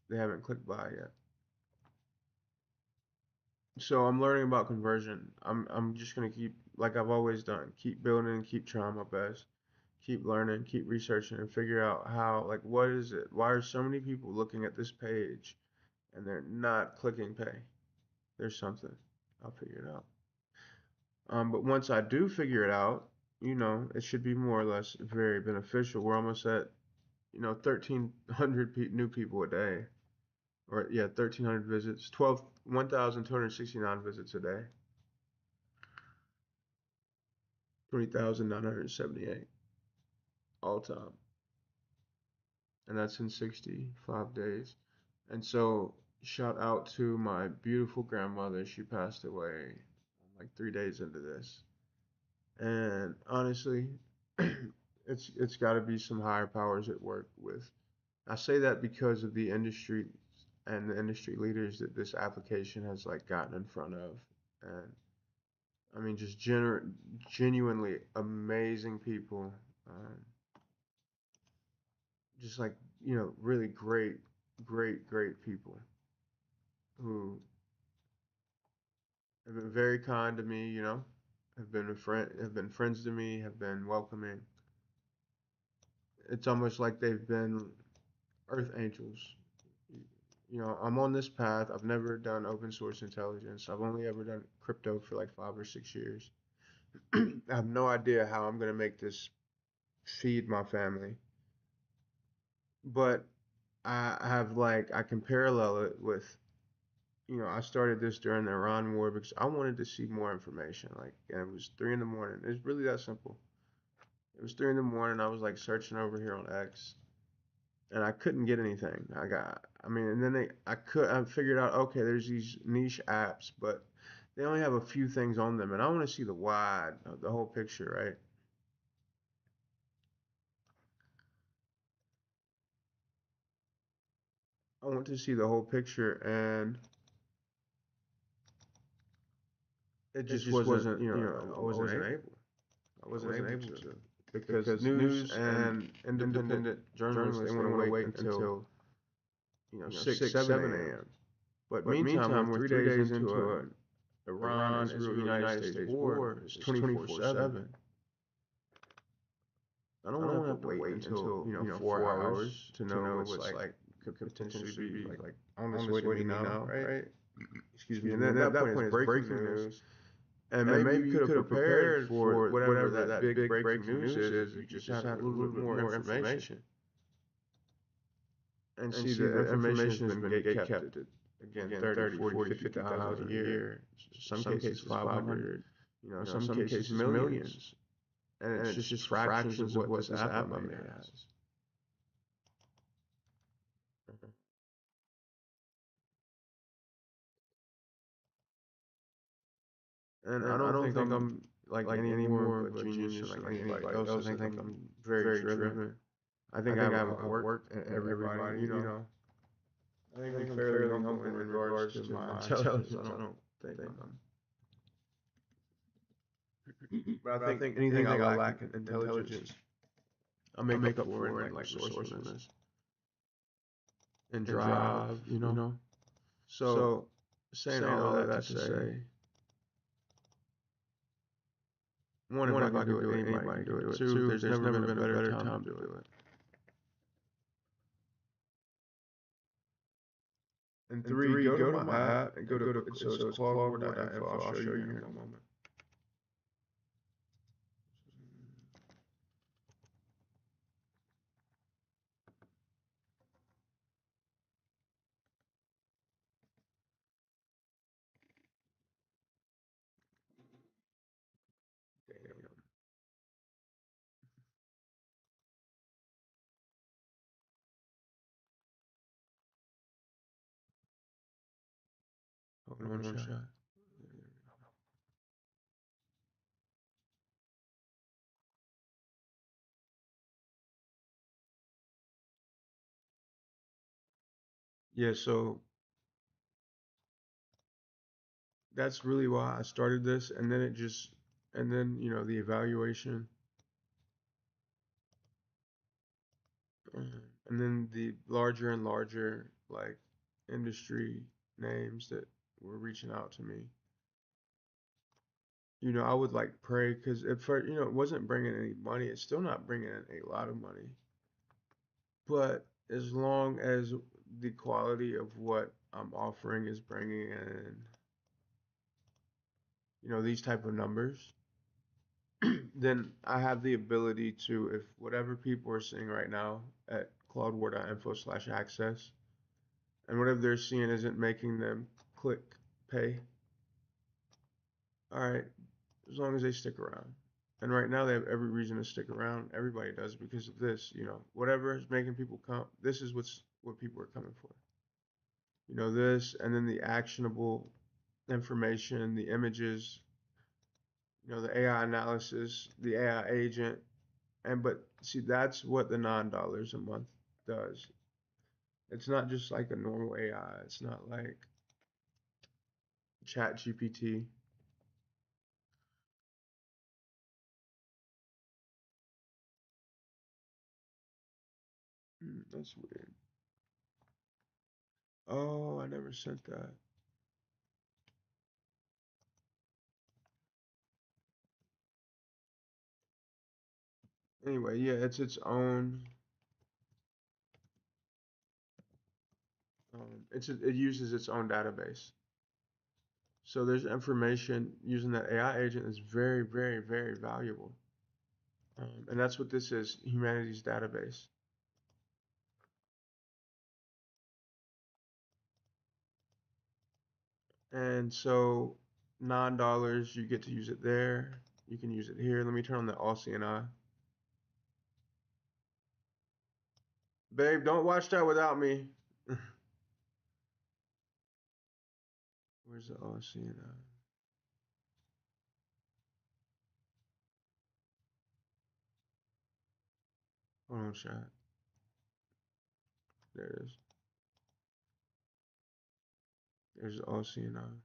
They haven't clicked buy yet. So I'm learning about conversion. I'm just gonna keep like I've always done, keep building, keep trying my best, keep learning, keep researching, and figure out how like what is it? Why are so many people looking at this page and they're not clicking pay? There's something. I'll figure it out. But once I do figure it out, it should be more or less very beneficial. We're almost at 1,300 new people a day, or yeah, 1,300 visits, 1,269 visits a day. 20,978 all time. And that's in 65 days. And so, shout out to my beautiful grandmother. She passed away like 3 days into this. And honestly, it's got to be some higher powers at work with. I say that because of the industry and the industry leaders that this application has like gotten in front of. And I mean, just genuinely amazing people. Um, just like really great, great, great people who have been very kind to me. Have been friends to me, have been welcoming. It's almost like they've been earth angels. I'm on this path. I've never done open source intelligence. I've only ever done crypto for like 5 or 6 years. I have no idea how I'm gonna make this feed my family, but I have like I can parallel it with I started this during the Iran war because I wanted to see more information. Like, and it was 3 in the morning. It's really that simple. It was 3 in the morning. I was like searching over here on X, and I couldn't get anything. I mean, and then I figured out, okay, there's these niche apps, but they only have a few things on them, and I want to see the whole picture, right? I want to see the whole picture, and it just wasn't, I wasn't able. I wasn't able to because news and independent journalists, they want to wait until 6, 7 a.m. But meantime, we're 3 days into an Iran-Israel United States war. It's 24/7. I don't want to have to wait until 4 hours to know what's like could potentially be like on this way to me now, right? Excuse me. And then at that point, it's breaking news. And maybe you could have prepared for whatever that big breaking news is. You just had a little bit more information. And see, the information has been gate kept at, again, 30, 40, 50,000 a year. Some cases 500, some cases millions. And it's just fractions of what this app I made has. And I don't think I'm like any more of a genius than like anybody else. I think I'm very driven. I think I have work and everybody, I think I'm fairly humble in regards to my intelligence. I don't think I'm. But I think anything I lack in intelligence, I make up for it in like resourcefulness and drive, So, saying all of that to say, one, if I can do it, anybody can do it. Two, there's never been a better time to do it. And three, go to my app and go to so it's claudewar.info. I'll show you here in a moment. Okay, there we go. Hold on one shot. Yeah, so that's really why I started this, and then the evaluation, and then the larger and larger like industry names that were reaching out to me. I would like pray because at first, it wasn't bringing any money. It's still not bringing in a lot of money, but as long as the quality of what I'm offering is bringing in, these type of numbers, then I have the ability to, if whatever people are seeing right now at claudewar.info/access, and whatever they're seeing isn't making them click pay, all right, as long as they stick around. And right now they have every reason to stick around. Everybody does because of this, whatever is making people come. This is what people are coming for. This, and then the actionable information, the images, the AI analysis, the AI agent, but see, that's what the $9 a month does. It's not just like a normal AI. It's not like Chat GPT. That's weird. Oh, I never sent that. Anyway, yeah, it's its own. It uses its own database. So there's information using that AI agent is very, very, very valuable. And that's what this is, humanity's database. And so $9, you get to use it there. You can use it here. Let me turn on the All CNI. Babe, don't watch that without me. Where's the all seeing eye? Hold on, chat. There it is. There's the all seeing eye.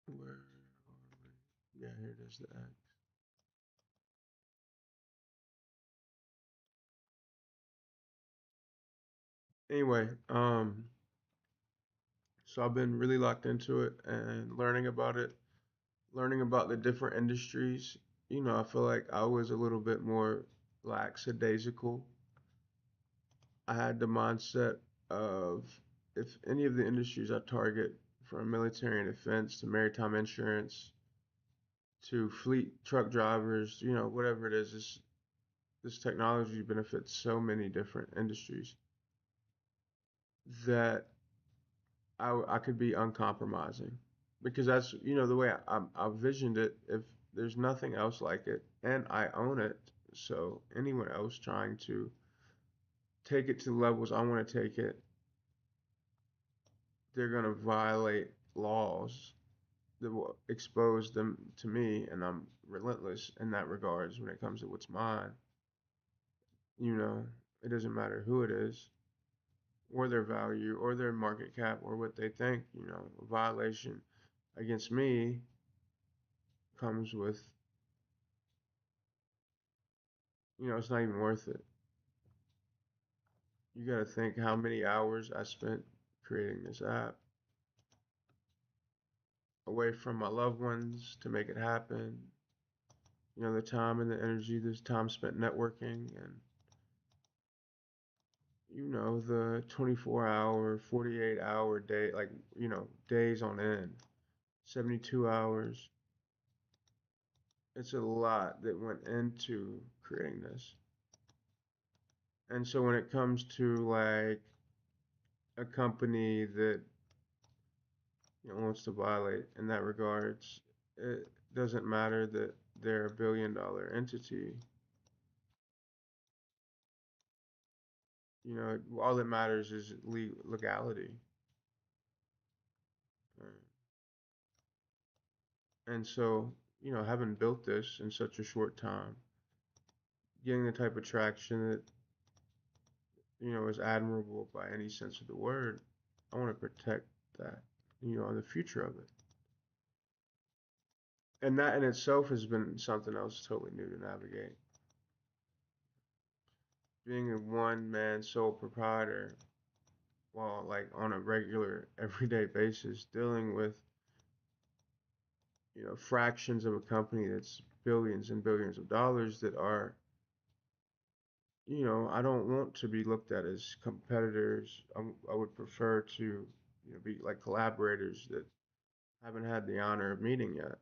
Where are we? Yeah, here it is, the X. Anyway, so I've been really locked into it and learning about it, learning about the different industries. You know, I feel like I was a little bit more lackadaisical. I had the mindset of if any of the industries I target, from military and defense to maritime insurance to fleet truck drivers, you know, whatever it is, this technology benefits so many different industries that I could be uncompromising because that's, you know, the way I visioned it. If there's nothing else like it and I own it, so anyone else trying to take it to the levels I want to take it, they're going to violate laws that will expose them to me, and I'm relentless in that regards when it comes to what's mine. You know, it doesn't matter who it is, or their value, or their market cap, or what they think. You know, a violation against me comes with, you know, it's not even worth it. You got to think how many hours I spent creating this app away from my loved ones to make it happen. You know, the time and the energy, this time spent networking, and you know, the 24-hour, 48-hour day, like, you know, days on end, 72 hours. It's a lot that went into creating this. And so when it comes to like a company that, you know, wants to violate in that regards, it doesn't matter that they're a $1 billion entity. You know, all that matters is legality. And so, you know, having built this in such a short time, getting the type of traction that, you know, is admirable by any sense of the word, I want to protect that, you know, and the future of it. And that in itself has been something else totally new to navigate. Being a one man sole proprietor while like on a regular everyday basis dealing with, you know, fractions of a company that's billions and billions of dollars that are, you know, I don't want to be looked at as competitors. I would prefer to, you know, be like collaborators that haven't had the honor of meeting yet.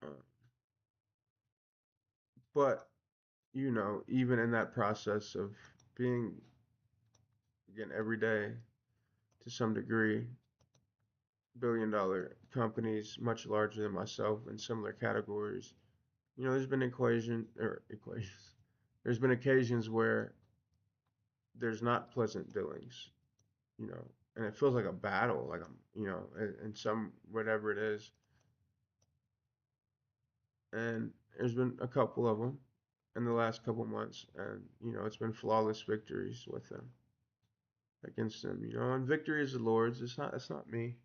Uh, but, you know, even in that process of being, again, every day to some degree, $1 billion companies much larger than myself in similar categories, you know, there's been equations. There's been occasions where there's not pleasant dealings, you know, and it feels like a battle, like I'm, you know, in some whatever it is. And there's been a couple of them in the last couple months, and you know, it's been flawless victories with them against them, you know. And victory is the Lord's. It's not me.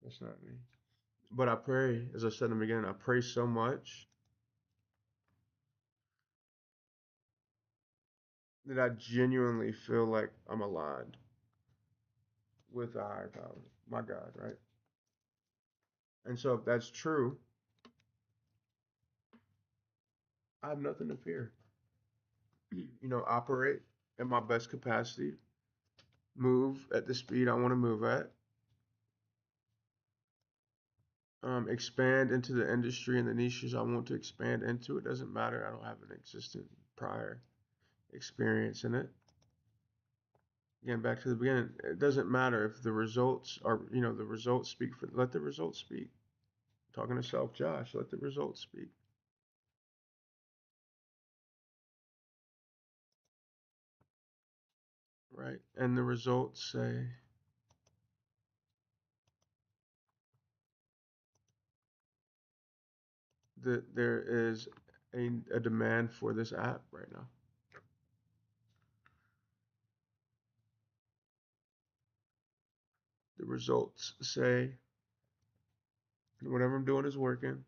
It's not me. But I pray, as I said in the beginning, I pray so much that I genuinely feel like I'm aligned with a higher power, my God, right? And so if that's true, I have nothing to fear. You know, operate at my best capacity, move at the speed I want to move at, expand into the industry and the niches I want to expand into. It doesn't matter. I don't have an existing prior experience in it. Again, back to the beginning, it doesn't matter if the results are, the results speak for, let the results speak. Talking to self, Josh, let the results speak. Right? And the results say that there is a demand for this app right now. The results say whatever I'm doing is working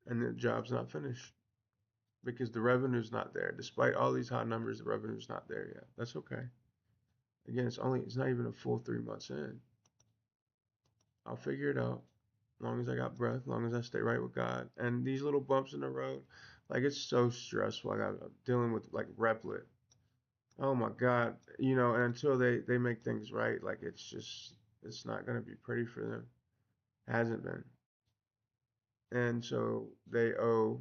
and the job's not finished because the revenue's not there. Despite all these high numbers, the revenue's not there yet. That's okay. Again, it's not even a full 3 months in. I'll figure it out. As long as I got breath, as long as I stay right with God. And these little bumps in the road, like it's so stressful. I'm dealing with like Replit. Oh my God, and until they make things right, like it's not gonna be pretty for them. Hasn't been. And so they owe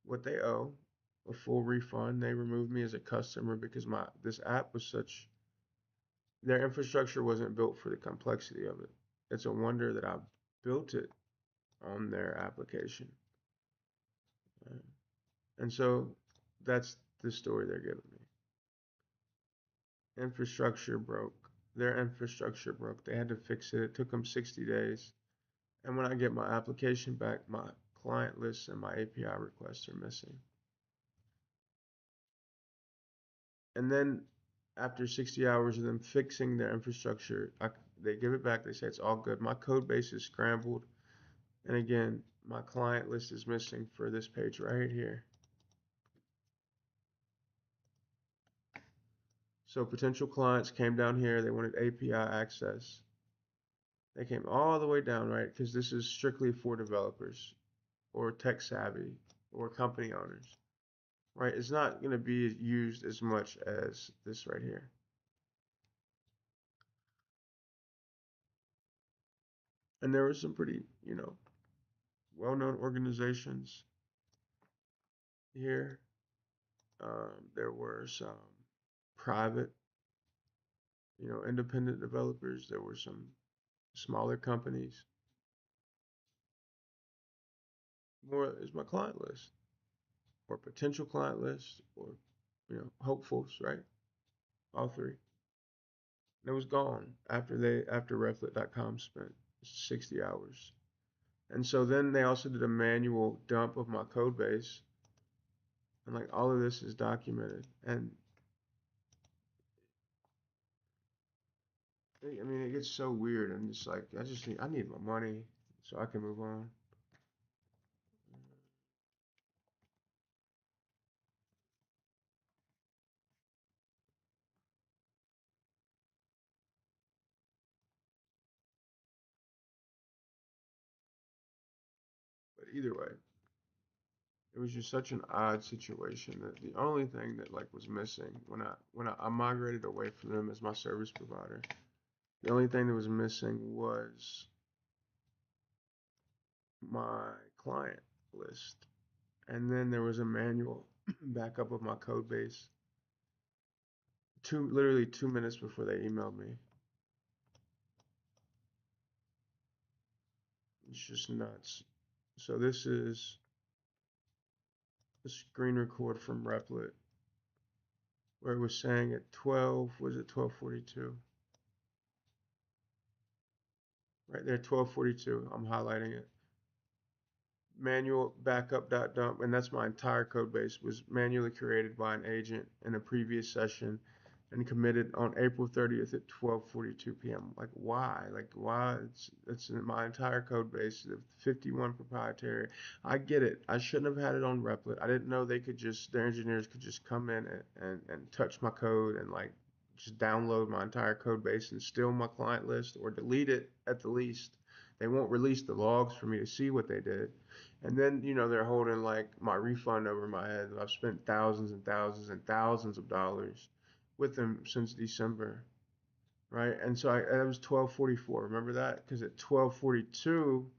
what they owe, a full refund. They removed me as a customer because this app was their infrastructure wasn't built for the complexity of it. It's a wonder that I built it on their application. And so that's the story they're giving me. Infrastructure broke. Their infrastructure broke. They had to fix it. It took them 60 days. And when I get my application back, my client list and my API requests are missing. And then after 60 hours of them fixing their infrastructure, they give it back. They say it's all good. My code base is scrambled. And again, my client list is missing for this page right here. So potential clients came down here. They wanted API access. They came all the way down, right? Because this is strictly for developers or tech savvy or company owners, right? It's not going to be used as much as this right here. And there were some pretty, well-known organizations here. There were some private, independent developers. There were some smaller companies. More is my client list or potential client list or, hopefuls, right? All three. And it was gone after Reflet.com spent 60 hours. And so then they also did a manual dump of my code base. And like all of this is documented. And I mean, it gets so weird. And it's like, I need my money so I can move on. But either way, it was just such an odd situation that the only thing that like was missing when I migrated away from them as my service provider, the only thing that was missing was my client list. And then there was a manual backup of my code base. Literally 2 minutes before they emailed me. It's just nuts. So this is a screen record from Replit where it was saying at 12:42? Right there, 12:42. I'm highlighting it. Manual backup.dump, and that's my entire code base, was manually created by an agent in a previous session and committed on April 30th at 12:42 p.m. Like why? Like why? It's in my entire code base, the 51 proprietary. I get it. I shouldn't have had it on Replit. I didn't know their engineers could just come in and touch my code and like just download my entire code base and steal my client list or delete it at the least. They won't release the logs for me to see what they did. And then, they're holding like my refund over my head. I've spent thousands and thousands and thousands of dollars with them since December, right? And so it was 12:44. Remember that? Because at 12:42,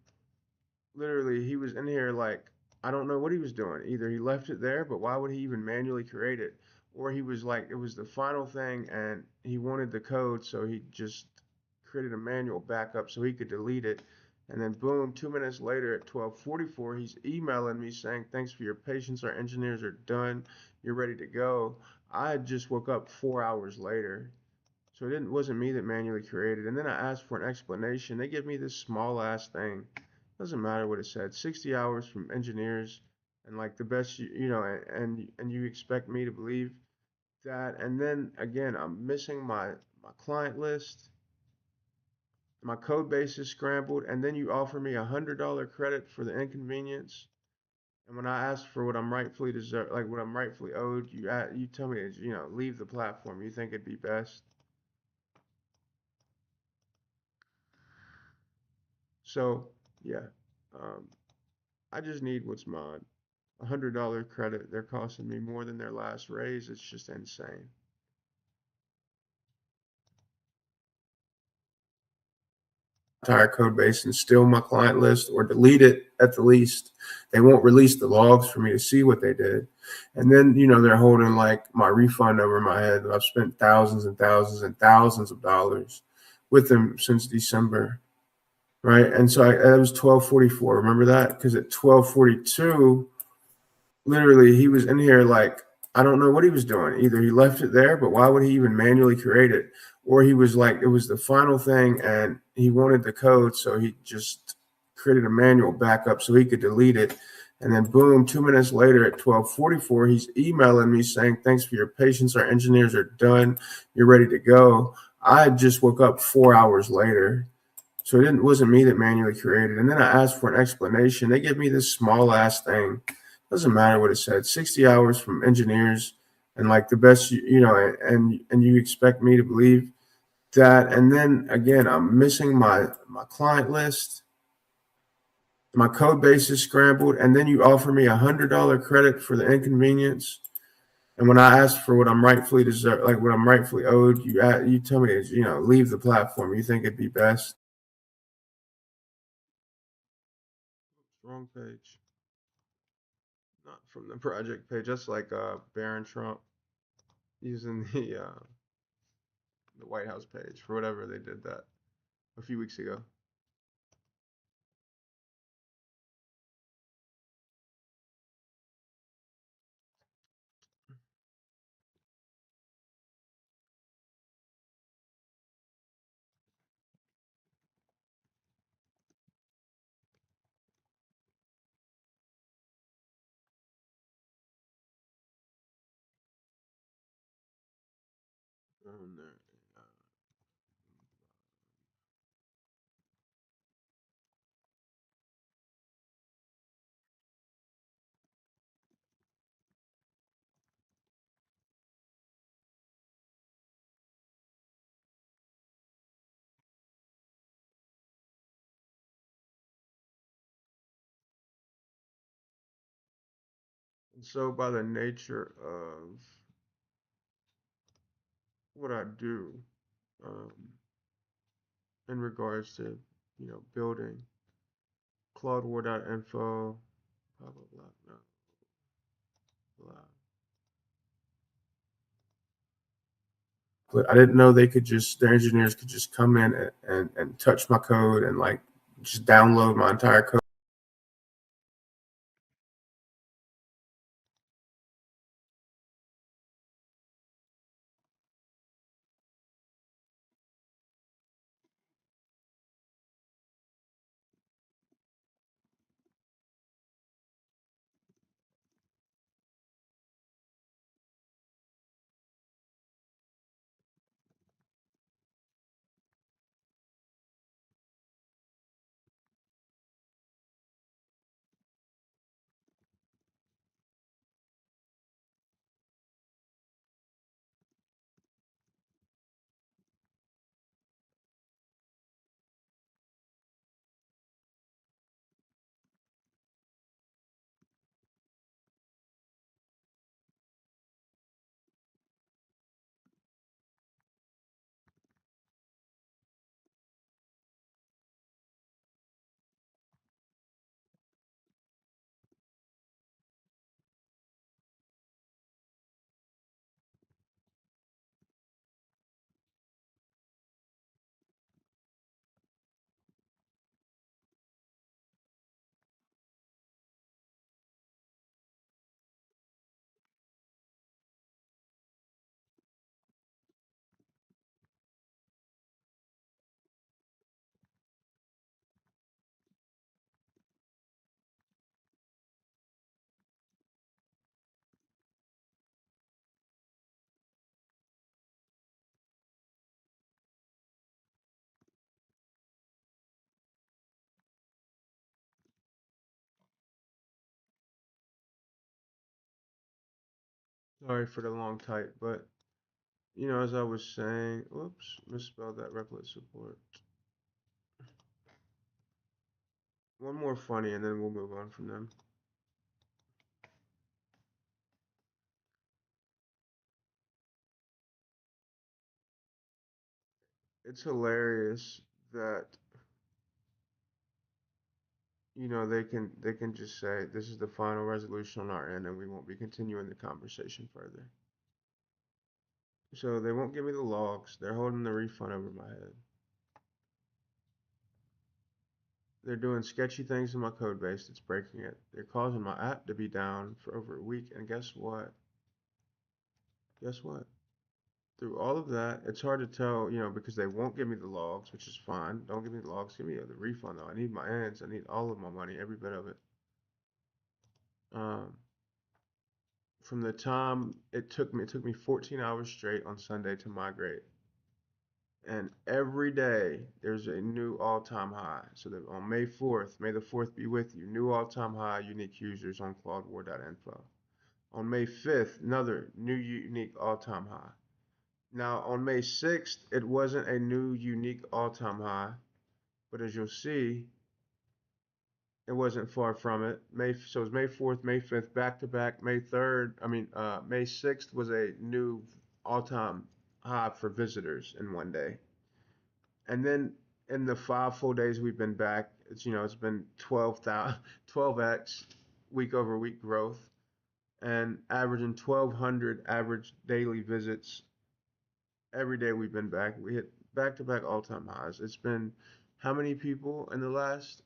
literally he was in here like I don't know what he was doing. Either he left it there, but why would he even manually create it? Or he was like it was the final thing and he wanted the code, so he just created a manual backup so he could delete it. And then boom, 2 minutes later at 12:44, he's emailing me saying, "Thanks for your patience. Our engineers are done. You're ready to go." I just woke up 4 hours later. So it wasn't me that manually created. And then I asked for an explanation. They give me this small ass thing. Doesn't matter what it said. 60 hours from engineers and like the best and you expect me to believe that. And then again, I'm missing my client list. My code base is scrambled, and then you offer me $100 credit for the inconvenience. And when I ask for what I'm rightfully deserve, like what I'm rightfully owed, you tell me to leave the platform. You think it'd be best. So yeah, um, I just need what's mine. $100 credit. They're costing me more than their last raise. It's just insane. Entire code base and steal my client list or delete it at the least. They won't release the logs for me to see what they did. And then, they're holding like my refund over my head. I've spent thousands and thousands and thousands of dollars with them since December. Right. And so it was 12:44. Remember that? Because at 12:42, literally he was in here like I don't know what he was doing. Either he left it there, but why would he even manually create it? Or he was like it was the final thing and he wanted the code, so he just created a manual backup so he could delete it. And then boom, 2 minutes later at 12:44, he's emailing me saying, "Thanks for your patience. Our engineers are done. You're ready to go." I just woke up 4 hours later. So it wasn't me that manually created. And then I asked for an explanation. They give me this small ass thing. Doesn't matter what it said. 60 hours from engineers and like the best, and you expect me to believe that. And then again, I'm missing my client list. My code base is scrambled, and then you offer me $100 credit for the inconvenience. And when I ask for what I'm rightfully deserve, like what I'm rightfully owed, you tell me to leave the platform. You think it'd be best. Wrong page. Not from the project page. That's like Barron Trump using the White House page for whatever they did that a few weeks ago. There. And so, by the nature of what I do um, in regards to building claudewar.info, blah blah blah, no, blah. But I didn't know their engineers could just come in and touch my code and like just download my entire code. Sorry for the long type, but you know, as I was saying, oops, misspelled that Replit support. One more funny, and then we'll move on from them. It's hilarious that you know they can just say this is the final resolution on our end, and we won't be continuing the conversation further. So they won't give me the logs. They're holding the refund over my head. They're doing sketchy things in my code base that's breaking it. They're causing my app to be down for over a week. And guess what? Guess what? Through all of that, it's hard to tell, you know, because they won't give me the logs, which is fine. Don't give me the logs. Give me the refund, though. I need my ends. I need all of my money, every bit of it. Um, from the time it took me 14 hours straight on Sunday to migrate. And every day there's a new all-time high. So that on May 4th, may the 4th be with you, new all-time high unique users on claudewar.info. On May 5th, another new unique all-time high. Now on May 6th, it wasn't a new unique all-time high, but as you'll see, it wasn't far from it. So it was May 4th, May 5th, back to back. May 3rd, May 6th was a new all-time high for visitors in one day. And then in the 5 full days we've been back, it's been 12x week over week growth, and averaging 1,200 average daily visits every day we've been back. We hit back to back all time highs. It's been how many people in the last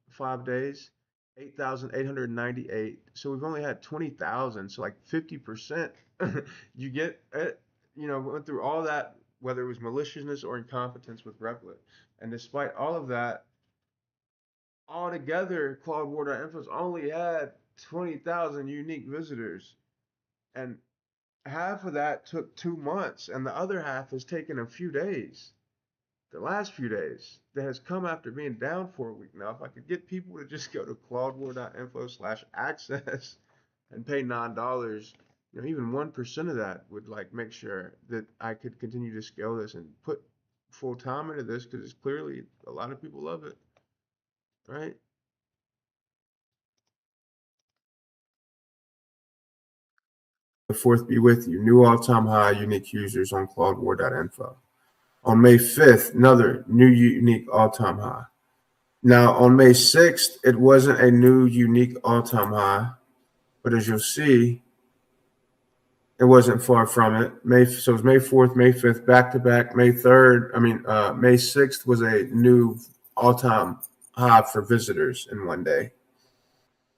5 days? 8,898. So we've only had 20,000. So like 50%. You get it. Went through all that, whether it was maliciousness or incompetence with Replit. And despite all of that, altogether, claudewar.info's only had 20,000 unique visitors. And half of that took 2 months, and the other half has taken a few days. The last few days that has come after being down for a week now. If I could get people to just go to claudewar.info/access and pay $9, even 1% of that would like make sure that I could continue to scale this and put full time into this, because it's clearly a lot of people love it, right? The 4th be with you. New all-time high unique users on claudewar.info. On May 5th, another new unique all-time high. Now, on May 6th, it wasn't a new unique all-time high, but as you'll see, it wasn't far from it. So it was May 4th, May 5th, back to back. May 3rd, May 6th was a new all-time high for visitors in one day.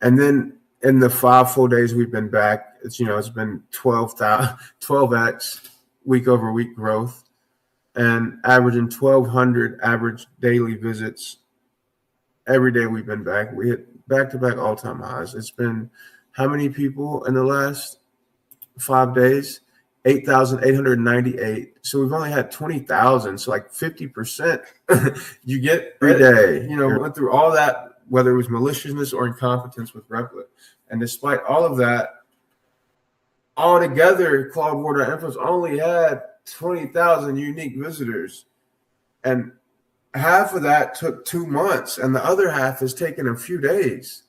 And then in the 5 full days we've been back, it's been 12x week over week growth, and averaging 1,200 average daily visits every day we've been back. We hit back-to-back all-time highs. It's been how many people in the last 5 days? 8,898. So we've only had 20,000. So like 50%. You get it. You went through all that, whether it was maliciousness or incompetence with Replit. And despite all of that, altogether, claudewar.info's only had 20,000 unique visitors. And half of that took 2 months, and the other half has taken a few days.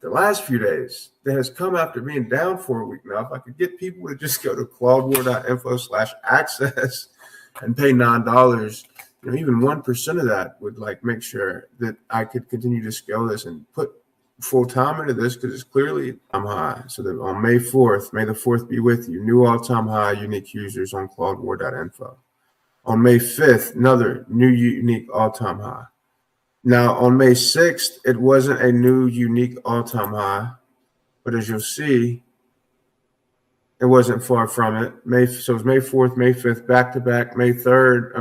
The last few days that has come after being down for a week now. If I could get people to just go to claudewar.info/access and pay $9, So we've only had 20,000. So like 50%. You get every day. Went through all that, whether it was maliciousness or incompetence with Replit. And despite all of that, altogether, claudewar.info's only had 20,000 unique visitors. And half of that took 2 months, and the other half has taken a few days. The last few days that has come after being down for a week now. If I could get people to just go to claudewar.info/access and pay $9, even 1% of that would like make sure that I could continue to scale this and put full time into this, because it's clearly I'm high. So that on May 4th, may the 4th be with you, new all-time high unique users on claudewar.info. On May 5th, another new unique all-time high. Now, on May 6th, it wasn't a new unique all-time high, but as you'll see, it wasn't far from it. So it was May 4th, May 5th, back to back. May 3rd,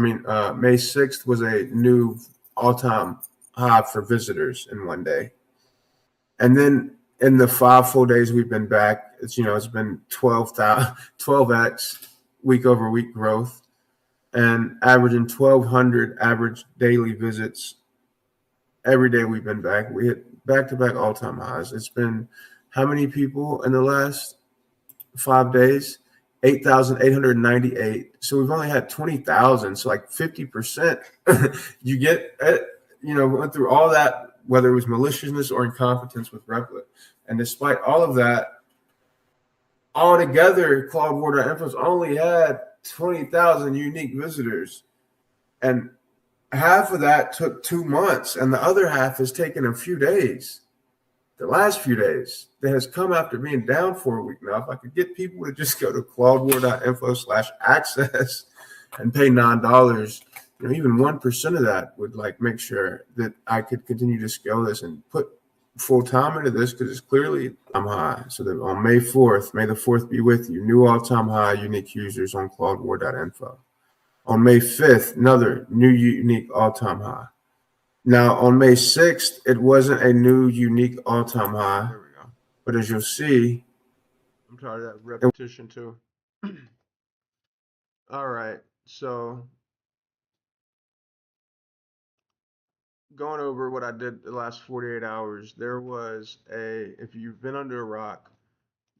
May 6th was a new all-time high for visitors in one day. And then in the 5 full days we've been back, it's been 12x week over week growth, and averaging 1,200 average daily visits every day we've been back. We hit back to back all time highs. It's been how many people in the last 5 days, 8,898. So we've only had 20,000. So like 50%. You get, went through all that, whether it was maliciousness or incompetence with Replit. And despite all of that, altogether, claudewar.info's only had 20,000 unique visitors. And half of that took 2 months, and the other half has taken a few days. The last few days that has come after being down for a week now. If I could get people to just go to claudewar.info/access and pay $9, even 1% of that would like make sure that I could continue to scale this and put full time into this, because it's clearly I'm high. So that on May 4th, may the 4th be with you, new all-time high unique users on claudewar.info. On May 5th, another new unique all-time high. Now, on May 6th, it wasn't a new unique all-time high. There we go. But as you'll see, I'm tired of that repetition too. All right, so going over what I did the last 48 hours, there was if you've been under a rock,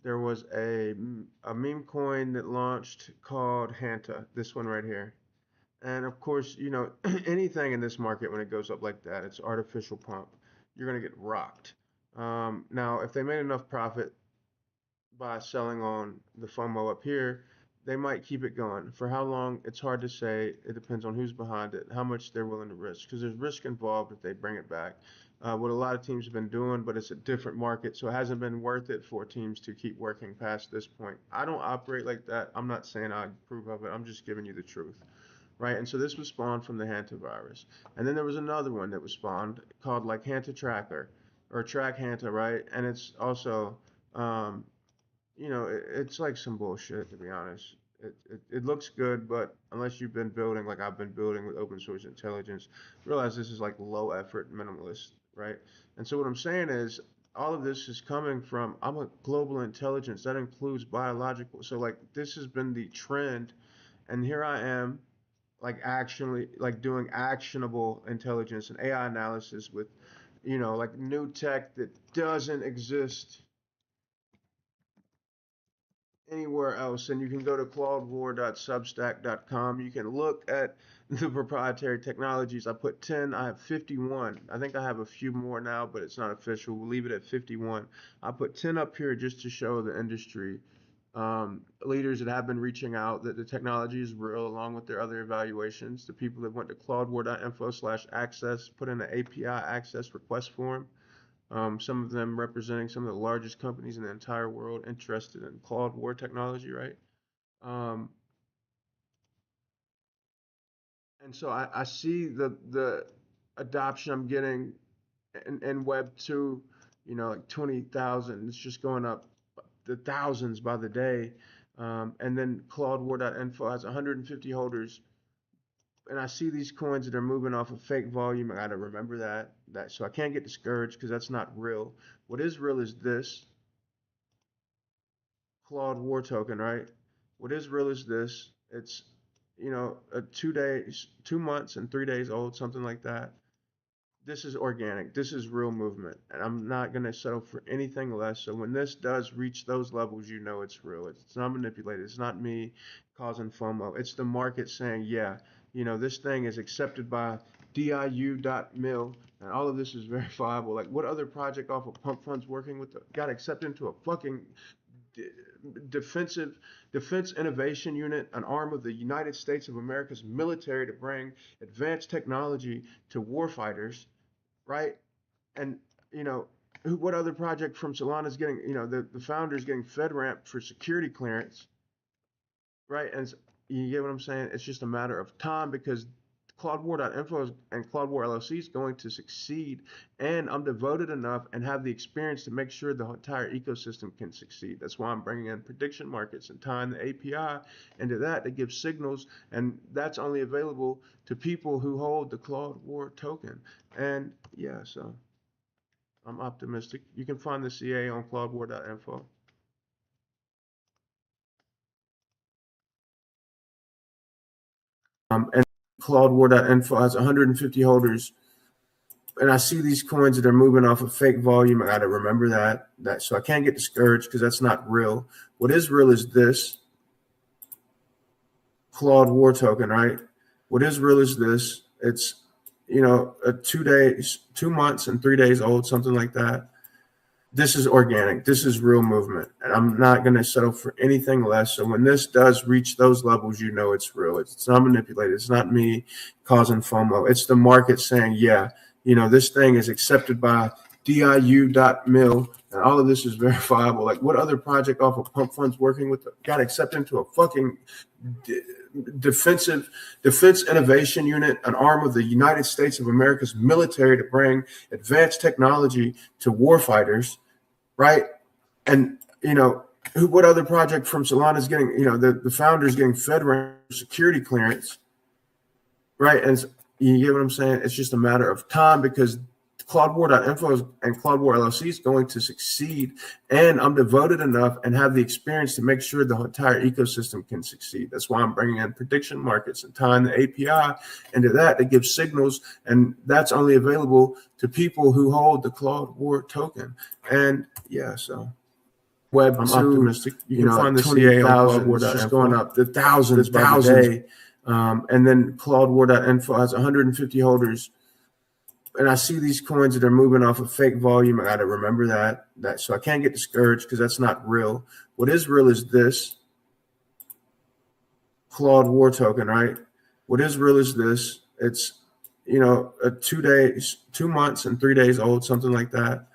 there was a meme coin that launched called Hanta, this one right here. And of course, anything in this market, when it goes up like that, it's artificial pump. You're going to get rocked. Now, if they made enough profit by selling on the FOMO up here, they might keep it going. For how long, it's hard to say. It depends on who's behind it, how much they're willing to risk, because there's risk involved if they bring it back. What a lot of teams have been doing, but it's a different market, so it hasn't been worth it for teams to keep working past this point. I don't operate like that. I'm not saying I approve of it. I'm just giving you the truth. Right, and so this was spawned from the hantavirus, and then there was another one that was spawned called like Hanta Tracker or Track Hanta, right? And it's also it's like some bullshit, to be honest. It looks good, but unless you've been building like I've been building with open source intelligence, realize this is like low effort, minimalist, right? And so what I'm saying is all of this is coming from, I'm a global intelligence that includes biological. So like this has been the trend, and here I am, like actually like doing actionable intelligence and AI analysis with, like new tech that doesn't exist anywhere else. And you can go to claudewar.substack.com. You can look at the proprietary technologies. I put 10, I have 51. I think I have a few more now, but it's not official. We'll leave it at 51. I put 10 up here just to show the industry leaders that have been reaching out that the technology is real, along with their other evaluations. The people that went to claudewar.info/access, put in an API access request form. Some of them representing some of the largest companies in the entire world interested in Claude War technology, right? Um, and so I see the adoption I'm getting in Web 2, like 20,000. It's just going up the thousands by the day. And then claudewar.info has 150 holders. And I see these coins that are moving off of fake volume. I got to remember that. So I can't get discouraged because that's not real. What is real is this Claude War token, right? What is real is this. It's, a 2 days, 2 months and 3 days old, something like that. This is organic. This is real movement. And I'm not going to settle for anything less. So when this does reach those levels, it's real. It's not manipulated. It's not me causing FOMO. It's the market saying, yeah, this thing is accepted by diu.mil, and all of this is verifiable. Like, what other project off of pump funds working with got accepted into a fucking defense innovation unit, an arm of the United States of America's military to bring advanced technology to warfighters, right? And what other project from Solana is getting, the founder is getting FedRAMP for security clearance, right? And you get what I'm saying? It's just a matter of time, because claudewar.info and Claudewar LLC is going to succeed, and I'm devoted enough and have the experience to make sure the entire ecosystem can succeed. That's why I'm bringing in prediction markets and tying the API into that to give signals, and that's only available to people who hold the Claudewar token. And yeah, so I'm optimistic. You can find the CA on claudewar.info. And claudewar.info has 150 holders. and I see these coins that are moving off of fake volume. I got to remember that so I can't get discouraged because that's not real. What is real is this claudewar token, right? What is real is this. It's a 2 months and 3 days old, something like that. This is organic. This is real movement, and I'm not going to settle for anything less. So when this does reach those levels, it's real. It's not manipulated. It's not me causing FOMO. It's the market saying, yeah, this thing is accepted by diu.mil, and all of this is verifiable. Like, what other project off of pump funds working with got accepted into a fucking defense innovation unit, an arm of the United States of America's military to bring advanced technology to warfighters, right? And what other project from Solana is getting, the founder is getting FedRAMP security clearance, right? And you get what I'm saying? It's just a matter of time because claudewar.info and Claudewar LLC is going to succeed. And I'm devoted enough and have the experience to make sure the entire ecosystem can succeed. That's why I'm bringing in prediction markets and tying the API into that to give signals. And that's only available to people who hold the Claudewar token. And yeah, so Web I'm optimistic. You can find the CA on Claudewar.info. It's just going up the thousands by the day. And then claudewar.info has 150 holders. And I see these coins that are moving off of fake volume. I got to remember that so I can't get discouraged because that's not real. What is real is this claudewar token, right? What is real is this. It's a 2 months and 3 days old, something like that.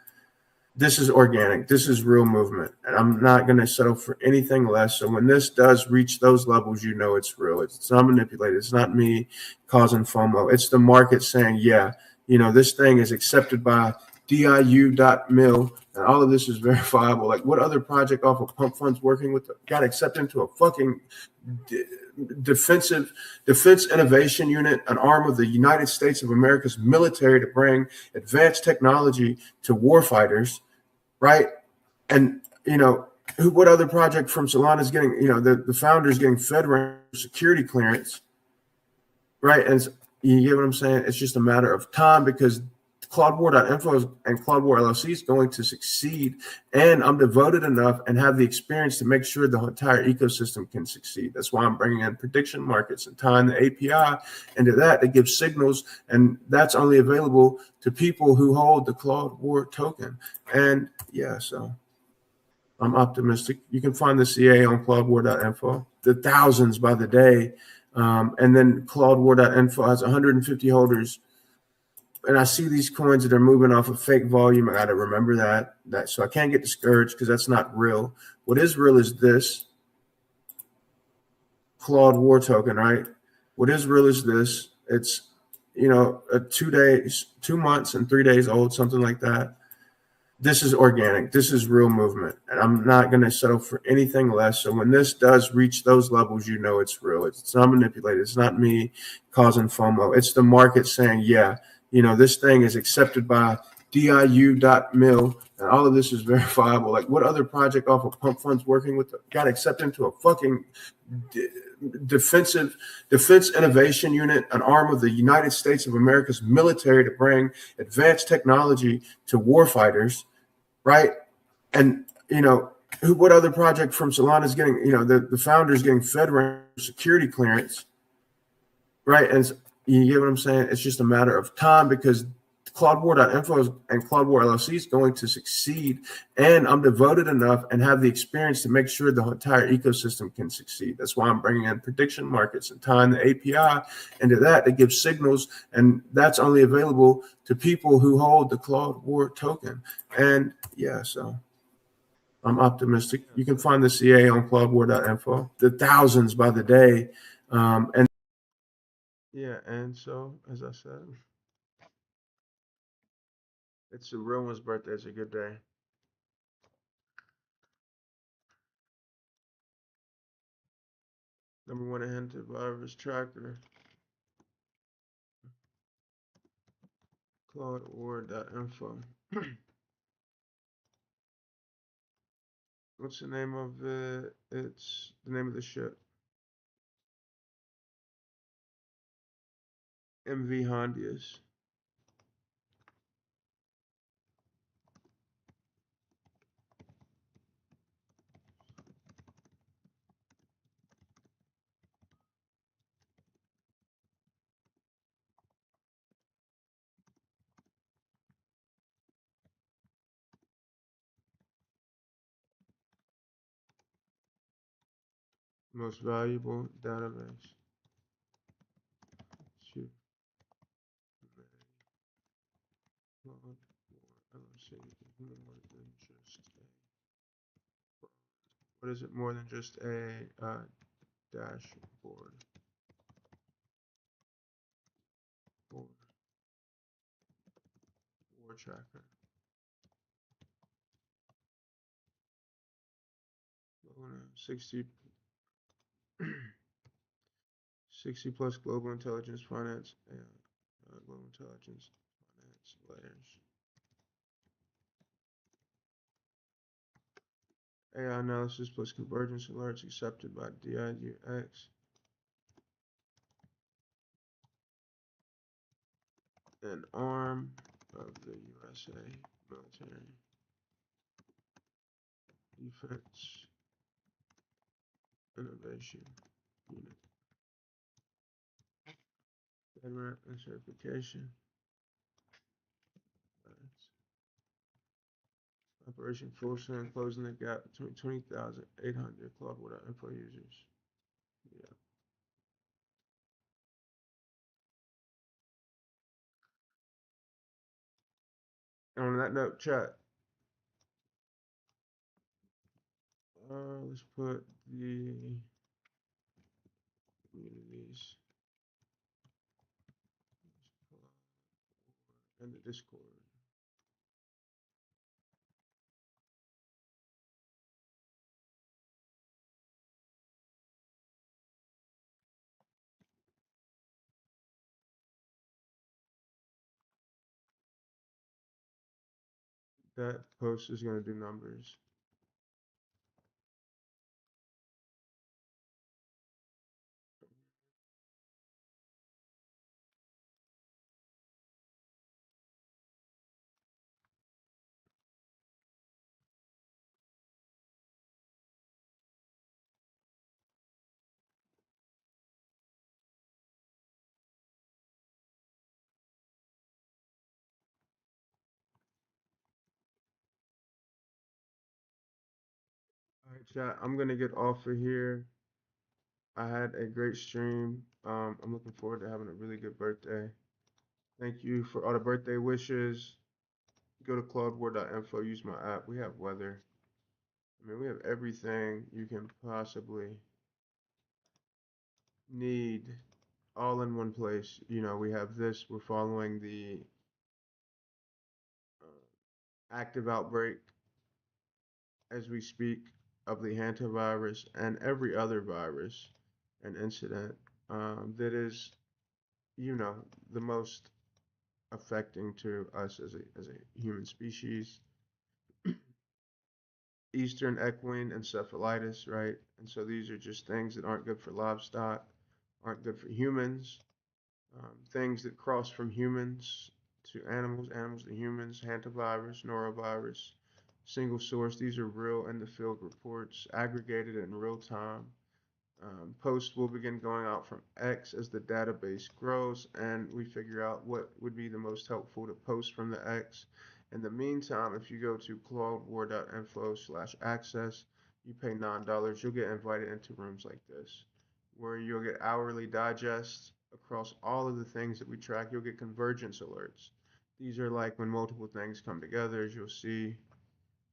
This is organic. This is real movement, and I'm not going to settle for anything less. So when this does reach those levels, it's real. It's not manipulated. It's not me causing FOMO. It's the market saying, yeah, this thing is accepted by diu.mil, and all of this is verifiable. Like, what other project off of pump funds working with got accepted into a fucking defense innovation unit, an arm of the United States of America's military to bring advanced technology to warfighters, right? And what other project from Solana is getting, the founder is getting FedRAMP security clearance, right? And you get what I'm saying? It's just a matter of time because claudewar.info and Claudewar LLC is going to succeed. And I'm devoted enough and have the experience to make sure the entire ecosystem can succeed. That's why I'm bringing in prediction markets and tying the API into that to give signals. And that's only available to people who hold the Claudewar token. And yeah, so I'm optimistic. You can find the CA on claudewar.info, the thousands by the day. And then claudewar.info has 150 holders. And I see these coins that are moving off of fake volume. I got to remember that so I can't get discouraged because that's not real. What is real is this claudewar token, right? What is real is this. It's a 2 months and 3 days old, something like that. This is organic. This is real movement, and I'm not going to settle for anything less. So when this does reach those levels, it's real. It's not manipulated. It's not me causing FOMO. It's the market saying, yeah, this thing is accepted by diu.mil, and all of this is verifiable. Like, what other project off of pump funds working with got accepted into a fucking defense innovation unit, an arm of the United States of America's military to bring advanced technology to warfighters, right? And what other project from Solana is getting, the founder is getting FedRAMP security clearance, right? And you get what I'm saying? It's just a matter of time because claudewar.info and Claudewar LLC is going to succeed. And I'm devoted enough and have the experience to make sure the entire ecosystem can succeed. That's why I'm bringing in prediction markets and tying the API into that to give signals. And that's only available to people who hold the Claudewar token. And yeah, so I'm optimistic. You can find the CA on claudewar.info, the thousands by the day. And yeah, and so as I said, it's a real one's birthday. It's a good day. Number one hinted virus tracker. claudewar.info. What's the name of it? It's the name of the ship. MV Hondius. Most valuable database. Shoot. Claude War LLC is more than just a. What is it more than just a dashboard? War, war tracker. 60 60 plus global intelligence finance and global intelligence finance layers. AI analysis plus convergence alerts accepted by DIUX and arm of the USA military defense innovation unit. FedRAMP and certification. Operation Full Send, closing the gap between 20,800 claudewar.info users. Yeah. And on that note, chat, let's put the communities and the Discord. That post is going to do numbers. All right, chat, I'm going to get off of here. I had a great stream. I'm looking forward to having a really good birthday. Thank you for all the birthday wishes. Go to claudewar.info, use my app. We have weather. I mean, we have everything you can possibly need all in one place. You know, we have this. We're following the active outbreak as we speak of the hantavirus and every other virus and incident that is, you know, the most affecting to us as a human species. Eastern equine encephalitis, right? And so these are just things that aren't good for livestock, aren't good for humans, things that cross from humans to animals, animals to humans, hantavirus, norovirus, single source. These are real in the field reports, aggregated in real time. Posts will begin going out from X as the database grows, and we figure out what would be the most helpful to post from the X. In the meantime, if you go to claudewar.info/access, you pay $9, you'll get invited into rooms like this, where you'll get hourly digests across all of the things that we track. You'll get convergence alerts. These are like when multiple things come together, as you'll see.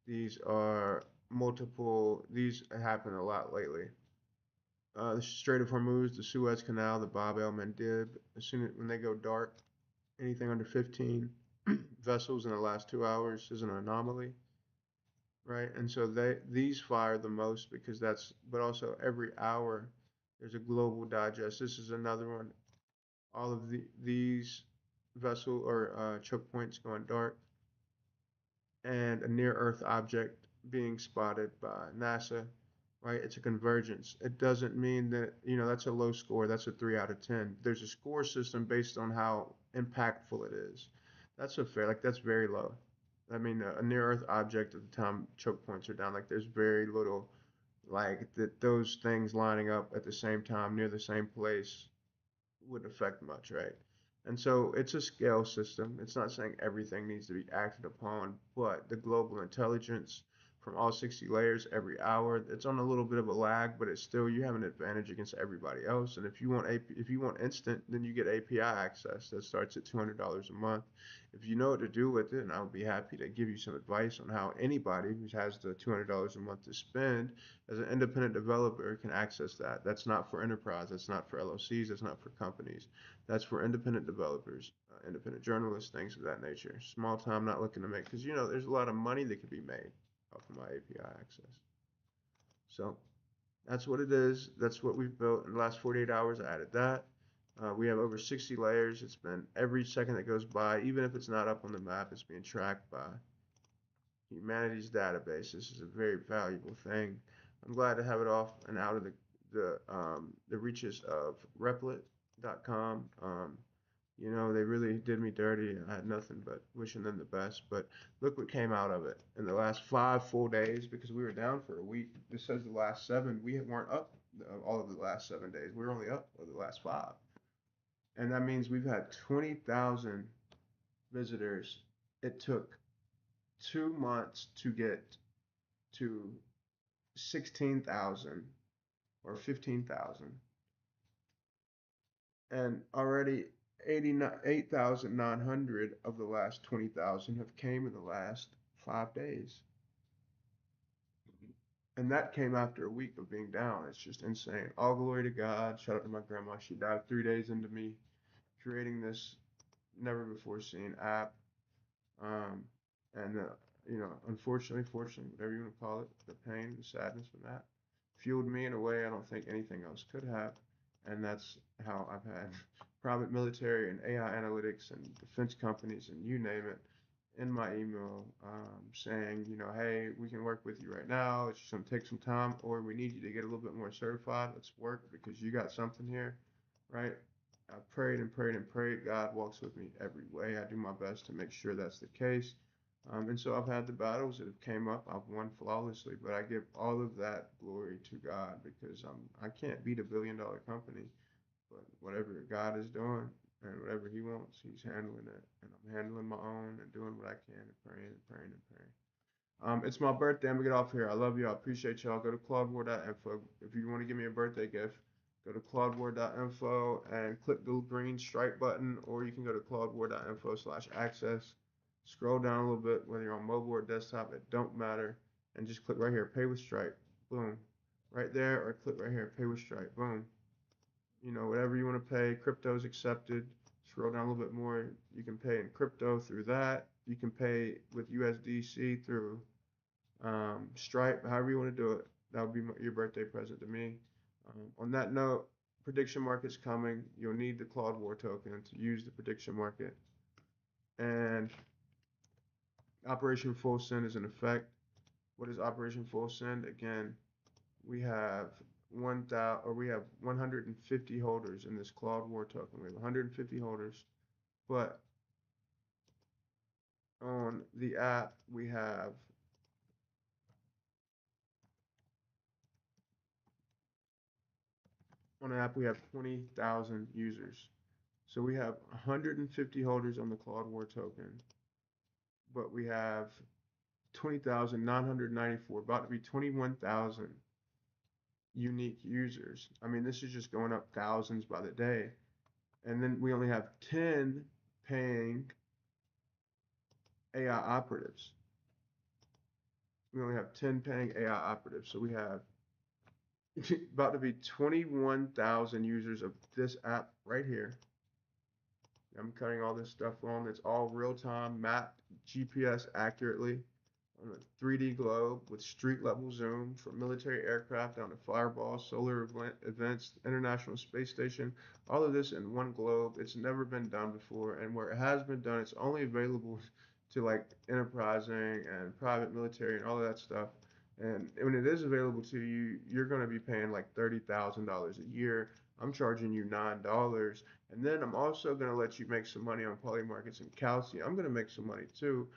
These are multiple, these happen a lot lately. The Strait of Hormuz, the Suez Canal, the Bab el Mandeb. As soon as when they go dark, anything under 15 vessels in the last 2 hours is an anomaly, right? And so these fire the most because that's. But also every hour there's a global digest. This is another one. All of these vessel or choke points going dark, and a near Earth object being spotted by NASA, right? It's a convergence. It doesn't mean that, you know, that's a low score. That's a 3 out of 10. There's a score system based on how impactful it is. That's a fair, like, that's very low. I mean, a near Earth object at the time choke points are down. Like, there's very little, like, that those things lining up at the same time near the same place wouldn't affect much, right? And so it's a scale system. It's not saying everything needs to be acted upon, but the global intelligence from all 60 layers every hour. It's on a little bit of a lag, but it's still, you have an advantage against everybody else. And if you want if you want instant, then you get API access that starts at $200 a month. If you know what to do with it, and I would be happy to give you some advice on how anybody who has the $200 a month to spend as an independent developer can access that. That's not for enterprise. That's not for LLCs. That's not for companies. That's for independent developers, independent journalists, things of that nature. Small time, not looking to make, because there's a lot of money that could be made off of my API access. So that's what it is. That's what we've built in the last 48 hours. I added that. We have over 60 layers. It's been every second that goes by, even if it's not up on the map, it's being tracked by humanity's database. This is a very valuable thing. I'm glad to have it off and out of the reaches of Replit.com. They really did me dirty. I had nothing but wishing them the best. But look what came out of it in the last 5 full days, because we were down for a week. This says the last 7. We weren't up all of the last 7 days. We were only up for the last 5. And that means we've had 20,000 visitors. It took 2 months to get to 16,000 or 15,000. And already 8,900 of the last 20,000 have came in the last 5 days. And that came after a week of being down. It's just insane. All glory to God. Shout out to my grandma. She died 3 days into me creating this never before seen app. And unfortunately, fortunately, whatever you want to call it, the pain, the sadness from that fueled me in a way I don't think anything else could have. And that's how I've had private military and AI analytics and defense companies and you name it in my email saying, hey, we can work with you right now. It's just going to take some time, or we need you to get a little bit more certified. Let's work because you got something here, right? I prayed and prayed and prayed. God walks with me every way. I do my best to make sure that's the case. And so I've had the battles that have came up. I've won flawlessly, but I give all of that glory to God, because I can't beat $1 billion company, but whatever God is doing and whatever He wants, He's handling it, and I'm handling my own and doing what I can and praying and praying and praying. It's my birthday. I'm gonna get off here. I love you. I appreciate y'all. Go to claudewar.info if you want to give me a birthday gift. Go to claudewar.info and click the green stripe button, or you can go to claudewar.info/access. Scroll down a little bit, whether you're on mobile or desktop, it don't matter, and just click right here, pay with Stripe, boom, right there, or click right here, pay with Stripe, boom. Whatever you want to pay, crypto is accepted. Scroll down a little bit more, you can pay in crypto through that. You can pay with USDC through Stripe, however you want to do it. That would be your birthday present to me. On that note, prediction market's coming. You'll need the Claude War token to use the prediction market. And Operation Full Send is in effect. What is Operation Full Send? Again, we have 150 holders in this Claude War token. We have 150 holders, but on the app we have on the app we have 20,000 users. So we have 150 holders on the Claude War token, but we have 20,994, about to be 21,000 unique users. I mean, this is just going up thousands by the day. And then we only have 10 paying AI operatives. We only have 10 paying AI operatives. So we have about to be 21,000 users of this app right here. I'm cutting all this stuff on. It's all real time, mapped GPS accurately on a 3D globe with street level zoom from military aircraft down to fireballs, solar events, International Space Station, all of this in one globe. It's never been done before. And where it has been done, it's only available to like enterprising and private military and all of that stuff. And when it is available to you, you're going to be paying like $30,000 a year. I'm charging you $9. And then I'm also going to let you make some money on Polymarkets and Calci. I'm going to make some money too.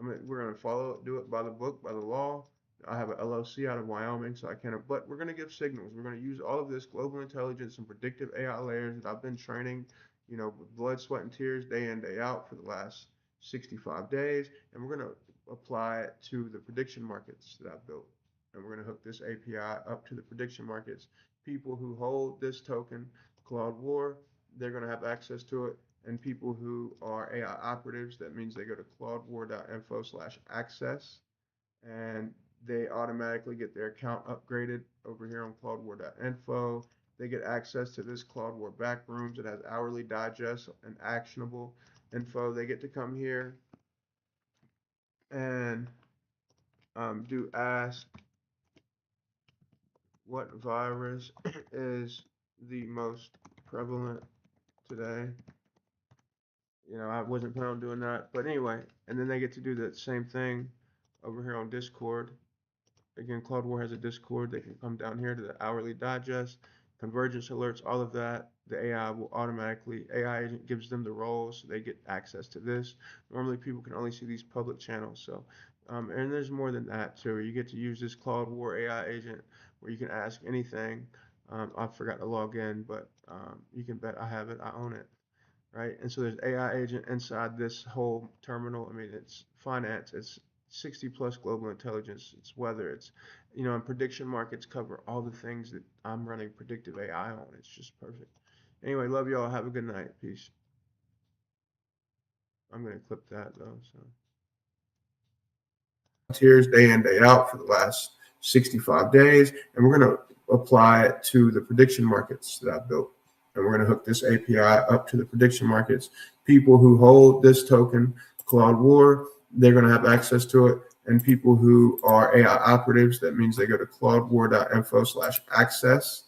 We're going to do it by the book, by the law. I have an LLC out of Wyoming, so I can't, but we're going to give signals. We're going to use all of this global intelligence and predictive AI layers that I've been training, with blood, sweat, and tears day in, day out for the last 65 days. And we're going to apply it to the prediction markets that I built. And we're going to hook this API up to the prediction markets. People who hold this token, Claude War, they're going to have access to it. And people who are AI operatives, that means they go to claudewar.info/access, and they automatically get their account upgraded over here on claudewar.info. They get access to this Claude War backrooms. It has hourly digest and actionable info. They get to come here and do ask what virus is the most prevalent today. I wasn't planning on doing that, but anyway, and then they get to do the same thing over here on Discord. Again, Claude War has a Discord. They can come down here to the hourly digest, convergence alerts, all of that. The AI will automatically, AI agent gives them the roles, so they get access to this. Normally, people can only see these public channels. So, and there's more than that too. You get to use this Claude War AI agent where you can ask anything. I forgot to log in, but you can bet I have it. I own it. Right? And so there's AI agent inside this whole terminal. I mean, it's finance, it's 60 plus global intelligence, it's weather, it's, and prediction markets cover all the things that I'm running predictive AI on. It's just perfect. Anyway, love y'all. Have a good night. Peace. I'm going to clip that though. So. Volunteers day in, day out for the last 65 days. And we're going to apply it to the prediction markets that I built. And we're going to hook this API up to the prediction markets. People who hold this token, Claude War, they're going to have access to it. And people who are AI operatives, that means they go to claudewar.info/access,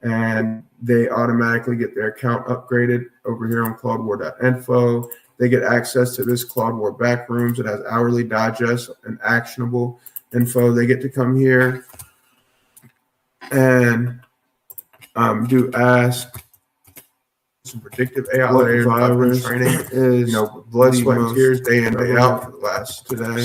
and they automatically get their account upgraded over here on claudewar.info. They get access to this Claude War backrooms. It has hourly digest and actionable info. They get to come here and do ask some predictive AI. What virus training is blood, sweat, and tears day in, day out for the last today.